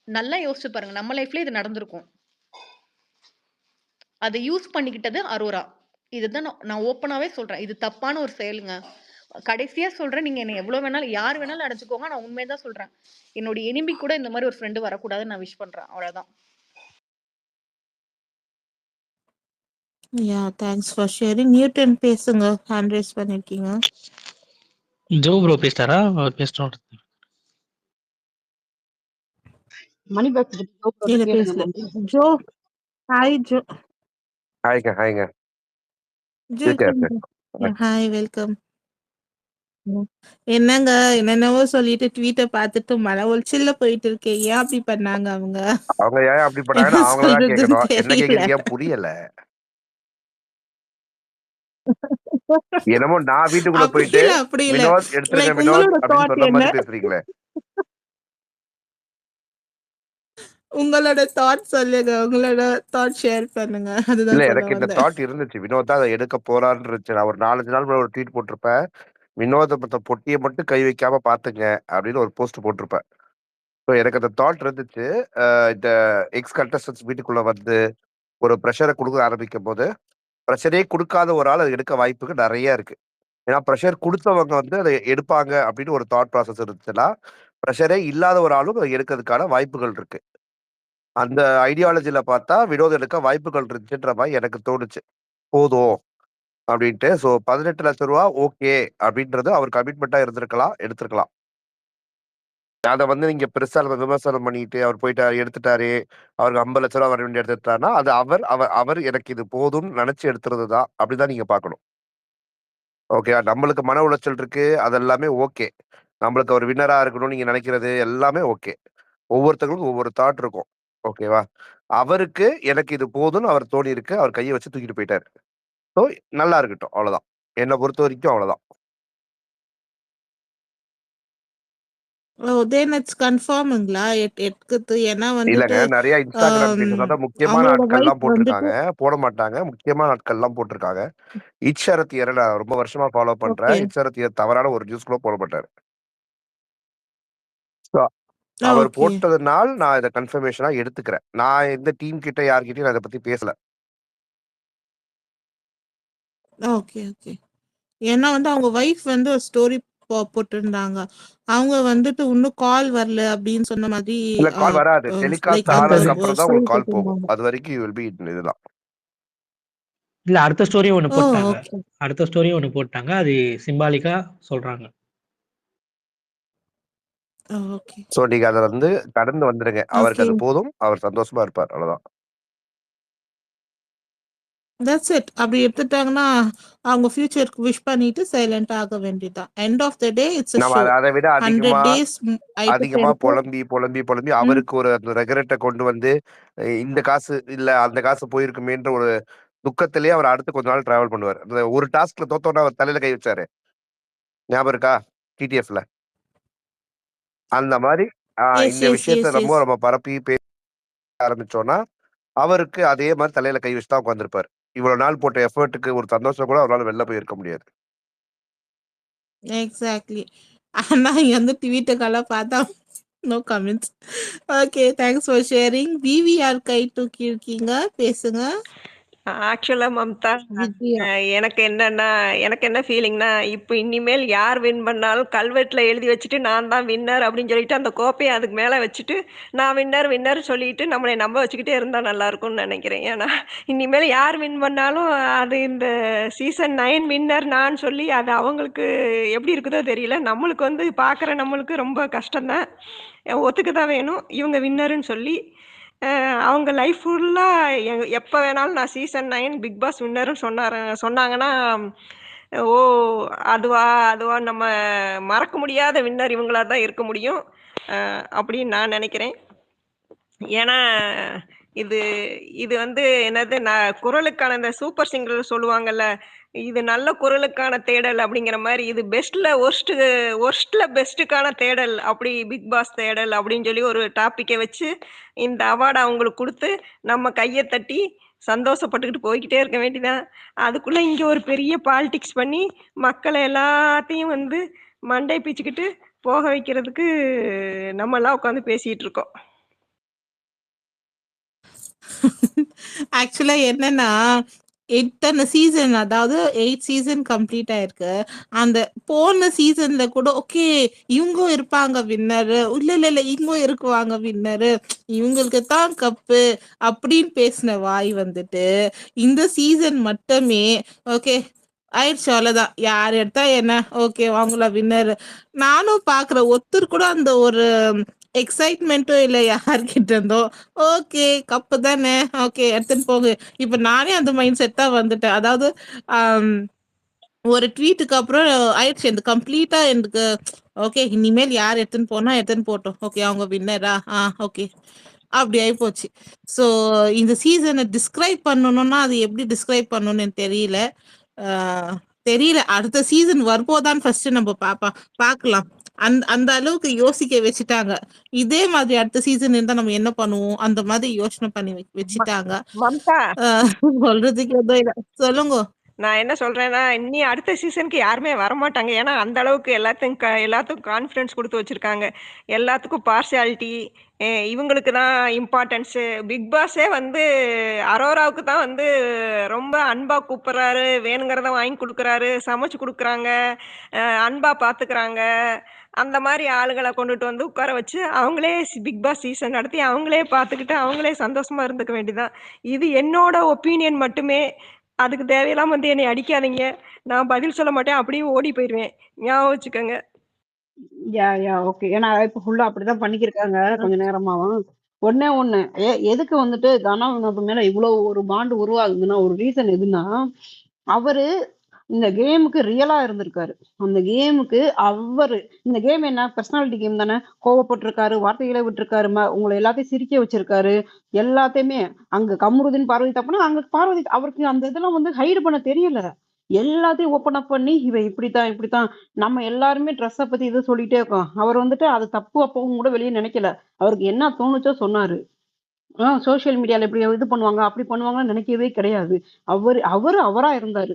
நல்லா யோசிச்சு பாருங்க, நம்ம லைஃப்ல இது நடந்திருக்கும். அதை யூஸ் பண்ணிக்கிட்டது அரோரா. இதுதான் நான் ஓப்பனாவே சொல்றேன். இது தப்பான ஒரு செயலுங்க. கடைசியா சொல்றேன், நீங்க என்ன எவ்வளவு வேணாலும் யார் வேணாலும் அடைச்சுக்கோங்க. நான் உண்மையதான் சொல்றேன். என்னோட எனிமி கூட இந்த மாதிரி ஒரு ஃப்ரெண்டு வரக்கூடாதுன்னு நான் விஷ் பண்றேன். அவ்வளவுதான். Thanks for sharing. நியூட்டன் பேசுங்க. ஹேண்ட் ரைஸ் பண்ணிருக்கீங்க. ஜோ ப்ரோ பேசிட்டாரா? அவர் பேசிட்டோம். மணி பாக்ஸ் இல்ல கேளுங்க பேசல. மஞ்சு. Jo, hi Jo. ஹாய்ங்க. ஜோ இருக்கேன். Hi, welcome. என்னங்க என்னென்னவோ சொல்லிட்டு ட்வீட்டை பார்த்துட்டு மன உளைச்சல்ல போயிட்டு இருக்கேன். ஏன் அப்படி பண்ணாங்க அவங்க? அவங்க ஏன் அப்படி பண்ணாங்கன்னு என்ன அவங்களதான் சொல்றதுன்னு கேட்கணும். என்ன தெரியல. கேக்குறீங்க புரியல. என்னமோ நான் வீட்டுக்குள்ள அப்படி போயிட்டு இல்ல, அப்படி இல்ல. வினோத் எடுத்துருங்க லைக் வினோத் உங்களோட அப்படின்னு தாட் சொன்ன என்ன? மாதிரி பேசுறீங்களே. உங்களோட தாட் சொல்லுங்க. உங்களோட தாட் ஷேர் பண்ணுங்க. இல்ல அதுதான் சொல்ல எனக்கு இந்த வந்தேன். தாட் இருந்துச்சு. வினோத் தான் அதை எடுக்க போறான்னு இருந்துச்சு. நான் ஒரு 4-5 நாள் முன்னாடி ஒரு ட்வீட் போட்டிருப்பேன். வினோத மத்த பொட்டியை மட்டும் கை வைக்காம பாத்துங்க அப்படின்னு ஒரு போஸ்ட் போட்டிருப்பேன். ஸோ எனக்கு அந்த தாட் இருந்துச்சு. இந்த எக்ஸ் கண்டஸ்டன்ஸ் வீட்டுக்குள்ள வந்து ஒரு ப்ரெஷரை கொடுக்க ஆரம்பிக்கும் போது ப்ரெஷரே கொடுக்காத ஒரு ஆள் அதை எடுக்க வாய்ப்புக்கு நிறைய இருக்கு. ஏன்னா ப்ரெஷர் கொடுத்தவங்க வந்து அதை எடுப்பாங்க அப்படின்னு ஒரு தாட் ப்ராசஸ் இருந்துச்சுன்னா, ப்ரெஷரே இல்லாத ஒரு ஆளும் அதை எடுக்கிறதுக்கான வாய்ப்புகள் இருக்கு. அந்த ஐடியாலஜில பார்த்தா வினோத் எடுக்க வாய்ப்புகள் இருந்துச்சுன்ற மாதிரி எனக்கு தோணுச்சு. போதும் அப்படின்ட்டு. ஸோ 18 லட்சம் ரூபா ஓகே அப்படின்றது அவர் கமிட்மெண்ட்டா இருந்திருக்கலாம், எடுத்திருக்கலாம். அதை வந்து நீங்க பெருசா விமர்சனம் பண்ணிட்டு அவர் போயிட்டு எடுத்துட்டாரு, அவருக்கு 50 லட்சம் ரூபா வர வேண்டிய எடுத்துட்டாருன்னா அது அவர் அவர் அவர் எனக்கு இது போதும்னு நினைச்சு எடுத்துறது தான். அப்படிதான் நீங்க பார்க்கணும். ஓகே, நம்மளுக்கு மன உளைச்சல் இருக்கு, அதெல்லாமே ஓகே. நம்மளுக்கு ஒரு வின்னரா இருக்கணும்னு நீங்க நினைக்கிறது எல்லாமே ஓகே. ஒவ்வொருத்தங்களுக்கும் ஒவ்வொரு தாட் இருக்கும். ஓகேவா? அவருக்கு எனக்கு இது போதும்னு அவர் தோணி இருக்கு. அவர் கையை வச்சு தூக்கிட்டு போயிட்டாரு. ஸோ நல்லா இருக்கட்டும். அவ்வளவுதான். என்னை பொறுத்த வரைக்கும் அவ்வளவுதான். ஓ! தென் இட்ஸ் கன்ஃபார்முங்களா? எட்குத்து. ஏன்னா வந்துட்டு, இல்லங்க. நெறைய இன்ஸ்டாகிராம் ஆம் பேஜஸ் அதான் முக்கியமான அவங்களோட ஆட்கள்லாம் வைஃப் வந்துட்டு போட்டிருக்காங்க. போட மாட்டாங்க. முக்கியமான ஆட்கள்லாம் போட்டிருக்காங்க. இட்ஷரத் நான் ரொம்ப வருஷமா ஃபாலோ பண்றேன். ஓகே. இட்ஷரத் தவறான ஒரு நியூஸ் கூட போட மாட்டாரு. ஸோ அவர் ஓகே. போட்டதுனால் நான் இத கன்ஃபர்மேஷனா எடுத்துக்கிறேன். நான் எந்த டீம் கிட்ட யார்கிட்டயும் நான் இத பத்தி பேசல. Okay, okay. ஏன்னா வந்து அவங்க வைஃப் வந்து ஒரு ஸ்டோரி போட்டிருந்தாங்க. அவங்க வந்துட்டு இன்னும் கால் வரல அப்படின்னு சொன்ன மாதிரி இல்ல கால் வராது. லைக் டெலிகாஸ்ட் அந்த ஆனதுக்கு அப்புறம் தான் ஸ்டோரி உங்களுக்கு கால் போகும். போட்டிருந்தாங்க. அது வரைக்கும் யூ வில் பி இதுதான். இல்ல அடுத்த ஸ்டோரியும் ஒண்ணு ஓ! போட்டாங்க. ஓகே. அடுத்த ஸ்டோரியும் ஒண்ணு போட்டாங்க. அது சிம்பாலிக்கா சொல்றாங்க. ஓகே. ஸோ நீங்க அத வந்து கடந்து வந்துடுங்க. அவருக்கு ஓகே. அது போதும். அவர் சந்தோஷமா இருப்பார். அவ்வளவுதான். That's it. அப்படி எடுத்துட்டாங்கன்னா, அவங்க ஃபியூச்சருக்கு விஷ் பண்ணிட்டு சைலன்ட் ஆக வேண்டியதுதான். End of the day it's a நம்ம ஷோ. அத விட 100 அதிகமா டேஸ் அதிகமா ஹைப்போதெட்டிக்கல். புலம்பி ம். அவருக்கு ஒரு அந்த ரெக்ரெட்ட கொண்டு வந்து இந்த காசு இல்ல அந்த காசு போயிருக்குமேன்ற ஒரு துக்கத்திலேயே அவர் அடுத்து கொஞ்ச நாள் டிராவல் பண்ணுவார். அந்த ஒரு டாஸ்க்ல தோத்தோனே அவர் தலையில கை வச்சாரு. ஞாபகம் இருக்கா? டிடிஎஃப்ல. அந்த மாரி எஸ், இந்த எஸ், விஷயத்த எஸ், எஸ். நம்ம பரப்பி பேச ஆரம்பிச்சோம்னா, அவருக்கு அதே மாரி தலையில கை வச்சு தான் உட்கார்ந்திருப்பாரு. இவ்வளவு நாள் போட்ட எஃபோர்ட்க்கு ஒரு சந்தோஷம் கூட அவரால வெளில போய் இருக்க முடியாது. எக்ஸாக்ட்லி. ஆனா இங்க வந்து ட்வீட்டுக்கெல்லாம் பார்த்தா no comments. Okay. Thanks for sharing. VVR கை தூக்கியிருக்கீங்க. பேசுங்க. ஆக்சுவலா மம்தா, விஜயா. எனக்கு என்னன்னா, எனக்கு என்ன ஃபீலிங்னா, இப்ப இனிமேல் யார் வின் பண்ணாலும் கல்வெட்டுல எழுதி வச்சுட்டு, நான் தான் வின்னர் அப்படின்னு சொல்லிட்டு, அந்த கோப்பைய அதுக்கு மேல வச்சுட்டு, நான் வின்னர் வின்னர் சொல்லிட்டு, நம்மளை நம்ப வச்சுக்கிட்டே இருந்தா நல்லா இருக்கும்னு நெனைக்கிறேன். ஏன்னா, இனிமேல் யார் வின் பண்ணாலும், அது இந்த சீசன் 9 வின்னர் நான் சொல்லி, அது அவங்களுக்கு எப்படி இருக்குதோ தெரியல. நம்மளுக்கு வந்து பார்க்குற நம்மளுக்கு ரொம்ப கஷ்டம் தான். ஒத்துக்க தான் வேணும். இவங்க வின்னர்ன்னு சொல்லி. அவங்க லைஃப் ஃபுல்லா எப்ப வேணாலும் நான் சீசன் 9 பிக் பாஸ் வின்னர்ன்னு சொன்னாங்கன்னா, ஓ! அதுவா? அதுவா? நம்ம மறக்க முடியாத வின்னர் இவங்களா தான் இருக்க முடியும். அப்படின்னு நான் நெனைக்கிறேன். ஏன்னா, இது இது வந்து என்னது குரலுக்கான இந்த சூப்பர் சிங்கர் சொல்லுவாங்கல்ல, இது நல்ல குரலுக்கான தேடல் அப்படிங்கிற மாரி, இது வொர்ஸ்ட்ல பெஸ்ட்டுக்கான தேடல் அப்படி பிக் பாஸ் தேடல் அப்படின்னு சொல்லி ஒரு டாபிக்க வச்சு, இந்த அவார்ட அவங்களுக்கு குடுத்து, நம்ம கைய தட்டி சந்தோஷப்பட்டுக்கிட்டு போய்க்கிட்டே இருக்க வேண்டியதான். அதுக்குள்ள இங்க ஒரு பெரிய பாலிடிக்ஸ் பண்ணி, மக்கள எல்லாத்தையும் வந்து மண்டை பிச்சுக்கிட்டு போக வைக்கிறதுக்கு நம்மலாம் உட்காந்து பேசிட்டு இருக்கோம். ஆக்சுவலா என்னன்னா, இத்தன சீசன் அதாவது 8 சீசன் கம்ப்ளீட் ஆயிருக்கு. அந்த போன சீசன்ல கூட ஓகே, இவங்க இருப்பாங்க வின்னரு. இல்ல இவங்க இருக்குவாங்க வின்னரு. இவங்களுக்கு தான் கப்பு அப்படின்னு பேசின வாய் வந்துட்டு, இந்த சீசன் மட்டுமே ஓகே ஆயிடுச்சு அவ்வளவுதான். யார் எடுத்தா என்ன? ஓகே அவங்கள வின்னர். நானும் பார்க்குறேன். ஒருத்தர் கூட அந்த ஒரு எக்ஸைட்மெண்ட்டும் இல்ல யார்கிட்ட இருந்தோ. ஓகே கப்பு தானே. ஓகே எடுத்துன்னு போங்க. இப்ப நானே அந்த மைண்ட் செட் தான் வந்துட்டேன். அதாவது ஆம், ஒரு ட்வீட்டுக்கு அப்புறம் ஆயிடுச்சு. இந்த கம்ப்ளீட்டா எனக்கு ஓகே இனிமேல் யார் எடுத்துன்னு போனா எடுத்துன்னு போட்டோம். ஓகே அவங்க வின்னரா? ஓகே. அப்படி ஆயிப்போச்சு. ஸோ இந்த சீசனை டிஸ்கிரைப் பண்ணணும்னா அது எப்படி டிஸ்கிரைப் பண்ணணும்னு எனக்கு தெரியல. தெரியல. அடுத்த சீசன் வரும்போதான்னு ஃபர்ஸ்ட் நம்ம பார்க்கலாம். அந்த அளவுக்கு யோசிக்க வச்சுட்டாங்க. இதே மாதிரி அடுத்த சீசன் இருந்தா நம்ம என்ன பண்ணுவோம்? அந்த மாதிரி யோசனை பண்ணி வச்சுட்டாங்க. மம்தா, சொல்றதுக்கு எதுவும் இல்ல. சொல்லுங்க. நான் என்ன சொல்றேன்னா, இனி அடுத்த சீசனுக்கு யாருமே வரமாட்டாங்க. ஏன்னா, அந்த அளவுக்கு எல்லாத்துக்கும் கான்ஃபிடன்ஸ் குடுத்து வச்சிருக்காங்க. எல்லாத்துக்கும் பார்சியாலிட்டி, இவங்களுக்கு தான் இம்பார்ட்டன்ஸு. பிக் பாஸே வந்து அரோராவுக்கு தான் வந்து ரொம்ப அன்பா கூப்பிடுறாரு, வேணுங்கிறத வாங்கி குடுக்குறாரு, சமைச்சு குடுக்குறாங்க, அன்பா பாத்துக்கிறாங்க. அந்த மாரி ஆளுகள கொண்டுட்டு வந்து உட்கார வச்சு, அவங்களே பிக் பாஸ் சீசன் நடத்தி, அவங்களே பாத்துக்கிட்டு, அவங்களே சந்தோஷமா இருந்துக்க வேண்டியதுதான். இது என்னோட ஒப்பீனியன் மட்டுமே. அதுக்கு தேவையில்லாம வந்து என்னைய அடிக்காதீங்க. நான் பதில் சொல்ல மாட்டேன். அப்படியே ஓடி போயிருவேன். ஞாபகம் வச்சுக்கங்க. ஓகே. ஏன்னா இப்ப ஃபுல்லா அப்படிதான் பண்ணிக்கிருக்காங்க கொஞ்ச நேரமாவும். ஒண்ணே ஒண்ணு. எதுக்கு வந்துட்டு தனா வினோத் மேல இவ்வளவு ஒரு பாண்ட் உருவாகுதுன்னா, ஒரு ரீசன் எதுன்னா, அவரு இந்த கேமுக்கு ரியலா இருந்திருக்காரு. அந்த கேமுக்கு இந்த கேம் என்ன பெர்சனாலிட்டி கேம் தானே. கோவப்பட்டிருக்காரு, வார்த்தைகள விட்டுருக்காரு, உங்கள எல்லாத்தையும் சிரிக்க வச்சிருக்காரு. எல்லாத்தையுமே அங்க கமருதீன் பார்வதி தப்புனா, அங்க பார்வதி அவருக்கு அந்த இதெல்லாம் வந்து ஹைட் பண்ண தெரியல. எல்லாத்தையும் ஓப்பன் அப் பண்ணி இவன் இப்படித்தான் இப்படித்தான் நம்ம எல்லாருமே ட்ரெஸ்ஸை பத்தி இது சொல்லிட்டே இருக்கோம். அவர் வந்துட்டு அது தப்பு அப்பவும் கூட வெளியே நினைக்கல. அவருக்கு என்ன தோணுச்சோ சொன்னாரு. சோசியல் மீடியால இப்படி இது பண்ணுவாங்க, அப்படி பண்ணுவாங்கன்னு நினைக்கவே கிடையாது. அவரு அவரா இருந்தாரு.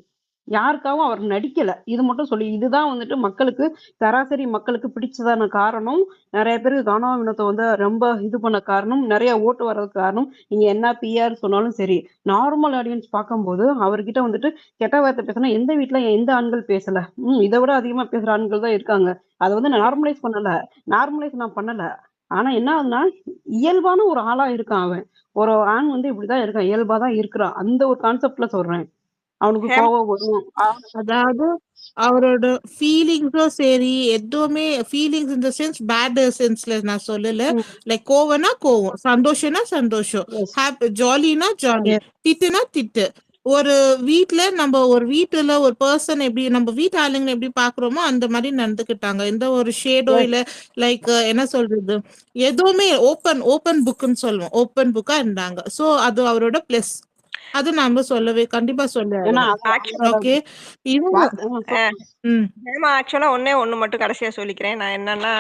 யாருக்காகவும் அவர் நடிக்கல. இது மட்டும் சொல்லி இதுதான் வந்துட்டு மக்களுக்கு சராசரி மக்களுக்கு பிடிச்சதான காரணம். நெறைய பேருக்கு கானா வினோத்த வந்து ரொம்ப இது பண்ண காரணம், நெறைய ஓட்டு வர்றதுக்கு காரணம். நீங்க என்ன பிஆர் சொன்னாலும் சரி, நார்மல் ஆடியன்ஸ் பார்க்கும்போது அவர்கிட்ட வந்துட்டு கெட்ட வார்த்தை பேசினா எந்த வீட்ல எந்த ஆண்கள் பேசல? இத விட அதிகமா பேசுற ஆண்கள் தான் இருக்காங்க. அத வந்து நான் நார்மலைஸ் பண்ணல. நார்மலைஸ் நான் பண்ணல. ஆனா என்ன ஆகுதுன்னா, இயல்பான ஒரு ஆளா இருக்கான் அவன். ஒரு ஆண் வந்து இப்படிதான் இருக்கான். இயல்பா தான் இருக்கிறான். அந்த ஒரு கான்செப்ட்ல சொல்றேன். அவனுக்கு ஹேமா கோவம் வரும். அதாவது அவரோட ஃபீலிங்ஸும் சரி, எதுவுமே feelings in the sense bad சென்ஸ்ல நான் சொல்லல. லைக் கோவம்னா கோவம், சந்தோஷம்னா சந்தோஷம், எஸ். ஜாலினா ஜாலி, எஸ். திட்டுனா திட்டு. ஒரு வீட்ல நம்ம ஒரு வீட்டுல ஒரு பர்சன் எப்படி நம்ம வீட்டு ஆளுங்களை எப்படி பாக்குறோமோ அந்த மாதிரி நடந்துக்கிட்டாங்க. எந்த ஒரு ஷேடோ எஸ். இல்ல. லைக் என்ன சொல்றது, எதுவுமே ஓப்பன் ஓப்பன் புக்குன்னு சொல்லுவோம். ஓப்பன் புக்கா இருந்தாங்க. சோ அது அவரோட பிளஸ். அது நாம சொல்லவே கண்டிப்பா சொல்ல ஏன்னா ஆகணும். அது அவரோட ஓகே. இவங்க வார்த்தை சொல்லுங்க. ம். ஹேமா ஆக்சுவலா ஒண்ணே ஒண்ணு மட்டும் கடைசியா சொல்லிக்கிறேன். நான் என்னன்னா,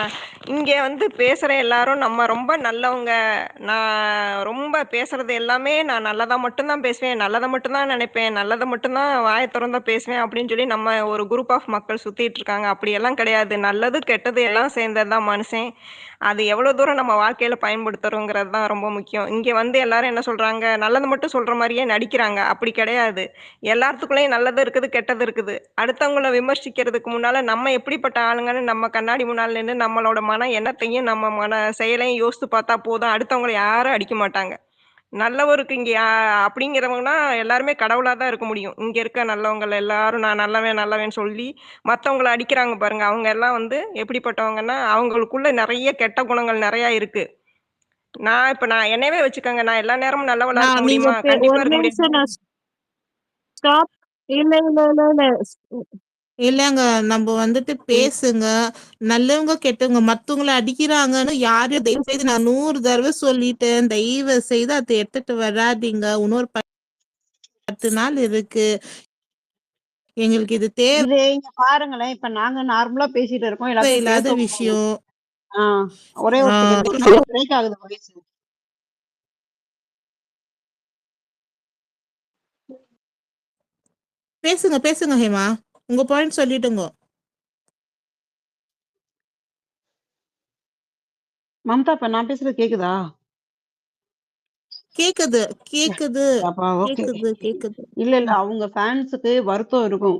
இங்க வந்து பேசுற எல்லாரும் நம்ம ரொம்ப நல்லவங்க. நான் ரொம்ப பேசுறது எல்லாமே நான் நல்லதா மட்டும் தான் பேசுவேன். நல்லத மட்டும் தான் நினைப்பேன். நல்லத மட்டும் தான் வாய தொறந்து பேசுவேன் அப்படின்னு சொல்லி நம்ம ஒரு குரூப் ஆஃப் மக்கள் சுத்திட்டு இருக்காங்க. அப்படியெல்லாம் கிடையாது. நல்லது, கெட்டது எல்லாம் சேர்ந்தது தான் மனுஷன். அது எவ்வளவு தூரம் நம்ம வாழ்க்கையில பயன்படுத்துறோங்கிறது தான் ரொம்ப முக்கியம். இங்க வந்து எல்லாரும் என்ன சொல்றாங்க, நல்லது மட்டும் சொல்ற மாரியே நடிக்கிறாங்க. அப்படி கிடையாது. எல்லாத்துக்குள்ளயும் நல்லது இருக்குது, கெட்டது இருக்குது. அடுத்தவங்கள விமர்சிக்கிறதுக்கு முன்னால நம்ம எப்படிப்பட்ட ஆளுங்கன்னு நம்ம கண்ணாடி முன்னால நின்னு நம்மளோட மன எண்ணத்தையும், நம்ம மன செயலையும் யோசித்து பார்த்தா போதும். அடுத்தவங்கள யாரும் அடிக்க மாட்டாங்க. நல்லவருக்கு இங்க அப்படிங்கிறவங்கன்னா எல்லாருமே கடவுளா தான் இருக்க முடியும். இங்க இருக்க நல்லவங்கள் எல்லாரும் நான் நல்லவன் நல்லவன்னு சொல்லி மத்தவங்கள அடிக்கிறாங்க பாருங்க. அவங்க எல்லாம் வந்து எப்படிப்பட்டவங்கன்னா, அவங்களுக்குள்ள நெறைய கெட்ட குணங்கள் நெறைய இருக்கு. நான் என்னையவே வச்சுக்கங்க. நான் எல்லா நேரமும் நல்லவளா இருக்க நீங்க முடியுமா? கண்டிப்பா ஒரு இருக்க நிமிஷம் முடியாது. நான் ஸ்டாப். இல்ல இல்ல இல்ல இல்ல இல்லங்க. நம்ம வந்துட்டு பேசுங்க. நல்லவங்க கெட்டவங்க மத்தவங்கள அடிக்கிறாங்கன்னு யாரையும் தயவு செய்து நான் 100 தடவை சொல்லிட்டேன். தயவு செய்து அதை எடுத்துட்டு வராதீங்க. இன்னொரு 10 நாள் இருக்கு. எங்களுக்கு இது இது இங்க பாருங்களேன். இப்ப நாங்க நார்மலா பேசிட்டு இருக்கோம். எல்லாத்தையும் பேச தேவையில்லாத விடுறோம். விஷயம். ஒரே ஒரு ஆஹ் செகண்ட் பிரேக் ஆகுது வாய்ஸ். பேசுங்க பேசுங்க ஹேமா. உங்க பாயிண்ட் சொல்லிட்டுங்க. மம்தா இப்ப நான் பேசுறது கேக்குதா? கேக்குது கேக்குது அப்பா ஓகே. கேக்குது. இல்ல இல்ல அவங்க ஃபேன்ஸுக்கு வருத்தம் இருக்கும்.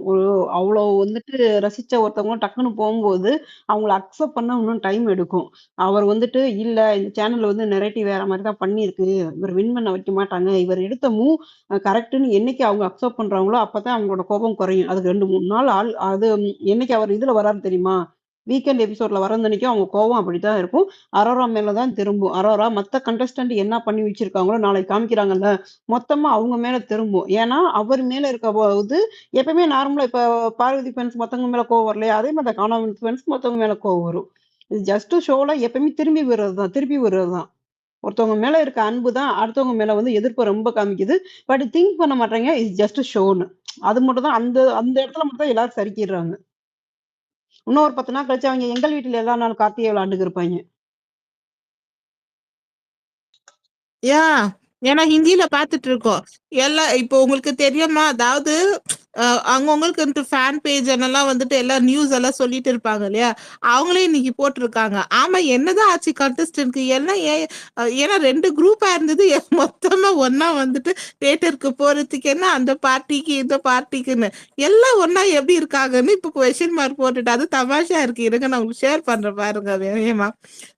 அவ்வளோ வந்துட்டு ரசிச்ச ஒருத்தவங்க டக்குன்னு போகும்போது அவங்கள அக்செப்ட் பண்ண இன்னும் டைம் எடுக்கும். அவர் வந்துட்டு இல்ல இந்த சேனல் வந்து நரேட்டிவ் வேற மாரி தான் பண்ணியிருக்கு. இவர் வின் பண்ண வைக்க மாட்டாங்க. இவர் எடுத்த மூவ் கரெக்ட்ன்னு என்னைக்கு அவங்க அக்செப்ட் பண்றாங்களோ அப்பதான் அவங்களோட கோபம் குறையும். அதுக்கு 2, 3 நாள் அது என்னைக்கு அவர் இதுல வராரு தெரியுமா? வீக்கெண்ட் எபிசோட்ல வரந்தன்னைக்கும் அவங்க கோவம் அப்படித்தான் இருக்கும். அரோரா மேல தான் திரும்பும். அரோரா மத்த கண்டஸ்டன்ட் என்ன பண்ணி வச்சிருக்காங்களோ நாளைக்கு காமிக்கிறாங்கல்ல, மொத்தமா அவங்க மேல திரும்பும். ஏன்னா, அவர் மேல இருக்க போது எப்பவுமே நார்மலா இப்ப பார்வதி ஃபேன்ஸ் மத்தவங்க மேல கோவம் வரலையா? அதே மாரி தான் கானா ஃபேன்ஸ் மத்தவங்க மேல கோவம் வரும். இது ஜஸ்ட் ஷோல எப்பவுமே திருப்பி விடுறது தான். ஒருத்தவங்க மேல இருக்க அன்பு தான் அடுத்தவங்க மேல வந்து எதிர்ப்ப ரொம்ப காமிக்குது. பட் திங்க் பண்ண மாட்றாங்க. இட்ஸ் ஜஸ்ட் ஷோன்னு. அது மட்டும் தான் அந்த அந்த இடத்துல மட்டும் தான் எல்லாரும் சறுக்கிடுறாங்க. இன்னும் ஒரு 10 நாள் கழிச்சு அவங்க எங்கள் வீட்டில எல்லா நாளும் கார்த்திகை விளையாண்டுக்கு இருப்பாய்ங்க. யா ஏன்னா ஹிந்தியில பாத்துட்டு இருக்கோம். இப்போ உங்களுக்கு தெரியுமா? அதாவது அவங்கவுங்களுக்கு ஃபேன் பேஜ் எல்லாம் வந்துட்டு எல்லாம் நியூஸ் எல்லாம் சொல்லிட்டு இருப்பாங்க இல்லையா? அவங்களே இன்னைக்கு போட்டிருக்காங்க. ஆமா, என்னதான் ஆச்சு கண்டஸ்டன்ட்க்கு எல்லாம் ஏன்னா 2 குரூப்பா இருந்தது. மொத்தமா ஒன்னா வந்துட்டு தியேட்டருக்கு போறதுக்கு என்ன அந்த பார்ட்டிக்கு இந்த பார்ட்டிக்குன்னு எல்லாம் ஒன்னா எப்படி இருக்காங்கன்னு இப்ப கொஸ்டின் மார்க் போட்டுட்டு அது தமாஷா இருக்கு. இருங்க நான் உங்களுக்கு ஷேர் பண்றேன் பாருங்க வேகமா.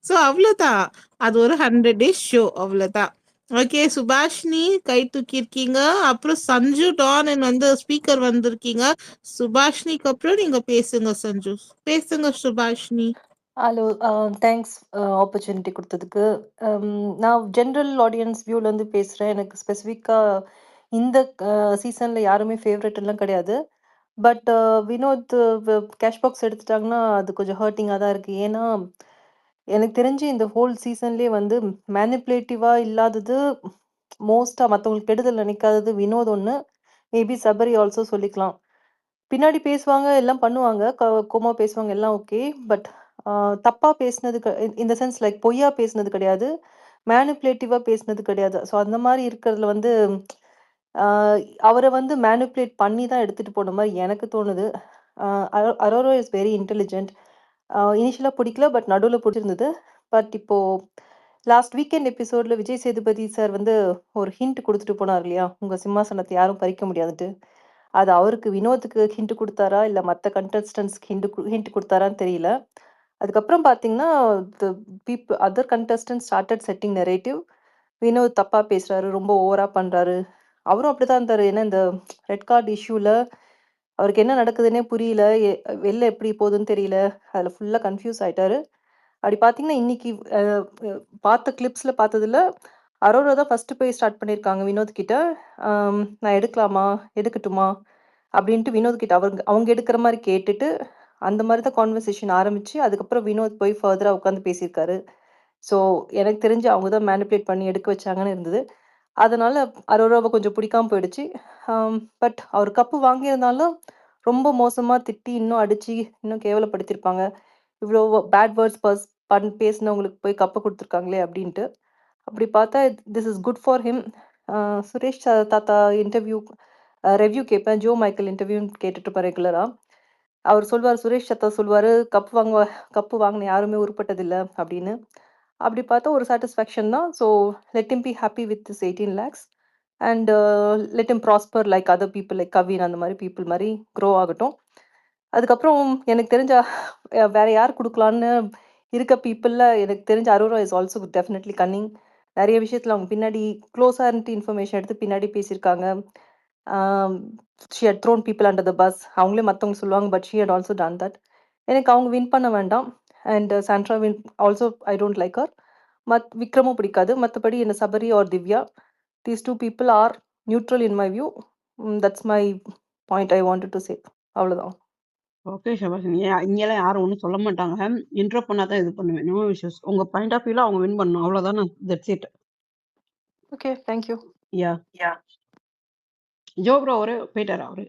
சோ அவ்வளவுதான். அது ஒரு 100 days ஷோ அவ்வளவுதான். ஓகே, சுபாஷினி கை தூக்கி இருக்கீங்க. அப்புறம் சஞ்சு டான் வந்து ஸ்பீக்கர் வந்திருக்கீங்க. சுபாஷினிக்கு அப்புறம் நீங்க பேசுங்க சஞ்சு. பேசுங்க சுபாஷினி. ஹலோ. தேங்க்ஸ் ஆப்பர்ச்சுனிட்டி கொடுத்ததுக்கு. நான் ஜென்ரல் ஆடியன்ஸ் வியூலேருந்து பேசுகிறேன். எனக்கு ஸ்பெசிஃபிக்காக இந்த சீசனில் யாருமே ஃபேவரட் எல்லாம் கிடையாது. பட் வினோத் கேஷ் பாக்ஸ் எடுத்துட்டாங்கன்னா அது கொஞ்சம் ஹர்ட்டிங்காக தான் இருக்குது. ஏன்னா எனக்கு தெரிஞ்சு இந்த ஹோல் சீசன்லேயே வந்து மேனிப்புலேட்டிவாக இல்லாதது, மோஸ்ட்டாக மற்றவங்களுக்கு கெடுதல் நினைக்காதது வினோத் ஒன்று. மேபி சபரி ஆல்சோ சொல்லிக்கலாம். பின்னாடி பேசுவாங்க, எல்லாம் பண்ணுவாங்க. கோவமா பேசுவாங்க, எல்லாம் ஓகே. பட் தப்பா பேசினது இன் த சென்ஸ் லைக் பொய்யா பேசினது கிடையாது. மேனிபுலேட்டிவா பேசினது கிடையாது. ஸோ அந்த மாரி இருக்கிறதுல வந்து அ அவர வந்து மேனிபுலேட் பண்ணி தான் எடுத்துட்டு போன மாரி எனக்கு தோணுது. அ அரோரா இஸ் வெரி இன்டெலிஜென்ட். இனிஷியலா பிடிக்கல. பட் நடுவுல பிடிச்சிருந்தது. பட் இப்போ லாஸ்ட் வீக்கெண்ட் எபிசோட்ல விஜய் சேதுபதி சார் வந்து ஒரு ஹிண்ட் குடுத்துட்டு போனார் இல்லையா? உங்க சிம்மாசனத்த யாரும் பறிக்க முடியாதுன்ட்டு. அது அவருக்கு வினோத்துக்கு ஹிண்ட் குடுத்தாரா? இல்ல மத்த கண்டஸ்டன்ட்ஸ்க்கு ஹிண்ட் குடுத்தாரான்னு தெரியல. அதுக்கப்புறம் பார்த்தீங்கன்னா, the other contestants started setting narrative. Vinoth தப்பா பேசுறாரு, ரொம்ப ஓவரா பண்றாரு. அவரும் அப்படிதான் இருந்தாரு. ஏன்னா இந்த ரெட் கார்ட் இஷ்யூல அவருக்கு என்ன நடக்குதுன்னே புரியல. வெளில எப்படி போகுதுன்னு தெரியல. அதுல ஃபுல்லா கன்ஃப்யூஸ் ஆயிட்டாரு. அப்படி பார்த்தீங்கன்னா, இன்னைக்கு அ அ பார்த்த கிளிப்ஸ்ல பார்த்ததுல, அரோரா தான் ஃபர்ஸ்ட் போய் ஸ்டார்ட் பண்ணியிருக்காங்க வினோத் கிட்ட. "நான் எடுக்கலாமா? எடுக்கட்டுமா?" அப்படின்ட்டு வினோத் கிட்ட அவங்க அவங்க எடுக்கிற மாரி கேட்டுட்டு, அந்த மாரி தான் கான்வர்சேஷன் ஆரம்பிச்சு, அதுக்கப்புறம் வினோத் போய் ஃபர்தரா உட்காந்து பேசியிருக்காரு. ஸோ, எனக்கு தெரிஞ்சு அவங்க தான் மேனிபுலேட் பண்ணி எடுக்க வச்சாங்கன்னு இருந்தது. அதனால அரோராவ கொஞ்சம் பிடிக்காம போயிடுச்சு. பட் அவர் கப்பு வாங்கியிருந்தாலும், ரொம்ப மோசமா திட்டி, இன்னும் அடிச்சு, இன்னும் கேவலப்படுத்தியிருப்பாங்க. இவ்ளோ பேட் வேர்ட்ஸ் பேசினவங்களுக்கு போய் கப்ப குடுத்துருக்காங்களே அப்டின்ட்டு. அப்படி பார்த்தா this is good for him. Suresh தாத்தா இன்டர்வியூ ரிவ்யூ கேட்பேன். ஜோ மைக்கேல் இன்டர்வியூன்னு கேட்டுட்டு இருப்பேன் ரெகுலரா. அவர் சொல்வாரு, சுரேஷ் தாத்தா சொல்வாரு, கப்பு வாங்குன யாருமே உருப்பட்டதில்ல அப்படின்னு. அப்படி பார்த்தா ஒரு சாட்டிஸ்ஃபேக்ஷன் தான். So let him B happy with this 18 lakhs and let him prosper like other people like Kavin அந்த மாரி பீப்பிள் மாரி க்ரோ ஆகட்டும். அதுக்கப்புறம் எனக்கு தெரிஞ்ச வேற யார் குடுக்கலான்னு இருக்க பீப்பிள்ல எனக்கு தெரிஞ்ச Arora is also definitely Canning. நெறைய விஷயத்துல அவங்க பின்னாடி க்ளோஸா இருந்துட்டு இன்ஃபர்மேஷன் எடுத்து பின்னாடி பேசியிருக்காங்க. Um she had thrown people under the bus. அவங்களே மத்தவங்க சொல்லுவாங்க. But she had also done that. எனக்கு அவங்க வின் பண்ண வேண்டாம். And Sandra win also I don't like her. விக்ரமும் பிடிக்காது. மத்தபடி என்ன Sabari or Divya. These 2 people are neutral in my view. That's my point I wanted to say. அவ்வளோதான். ஓகே ஷபாஷினி. இங்கலாம் யாரும் ஒண்ணும் சொல்ல மாட்டாங்க. இன்ட்ரோ பண்ணா தான் இது பண்ணுவேன். No issues. உங்க பாயிண்ட் ஆஃப் வியூல அவங்க வின் பண்ணணும். அவ்வளோதானே. That's it. Okay. Thank you. Yeah! Yeah! Jo bro அவரு போயிட்டாரா அவரு?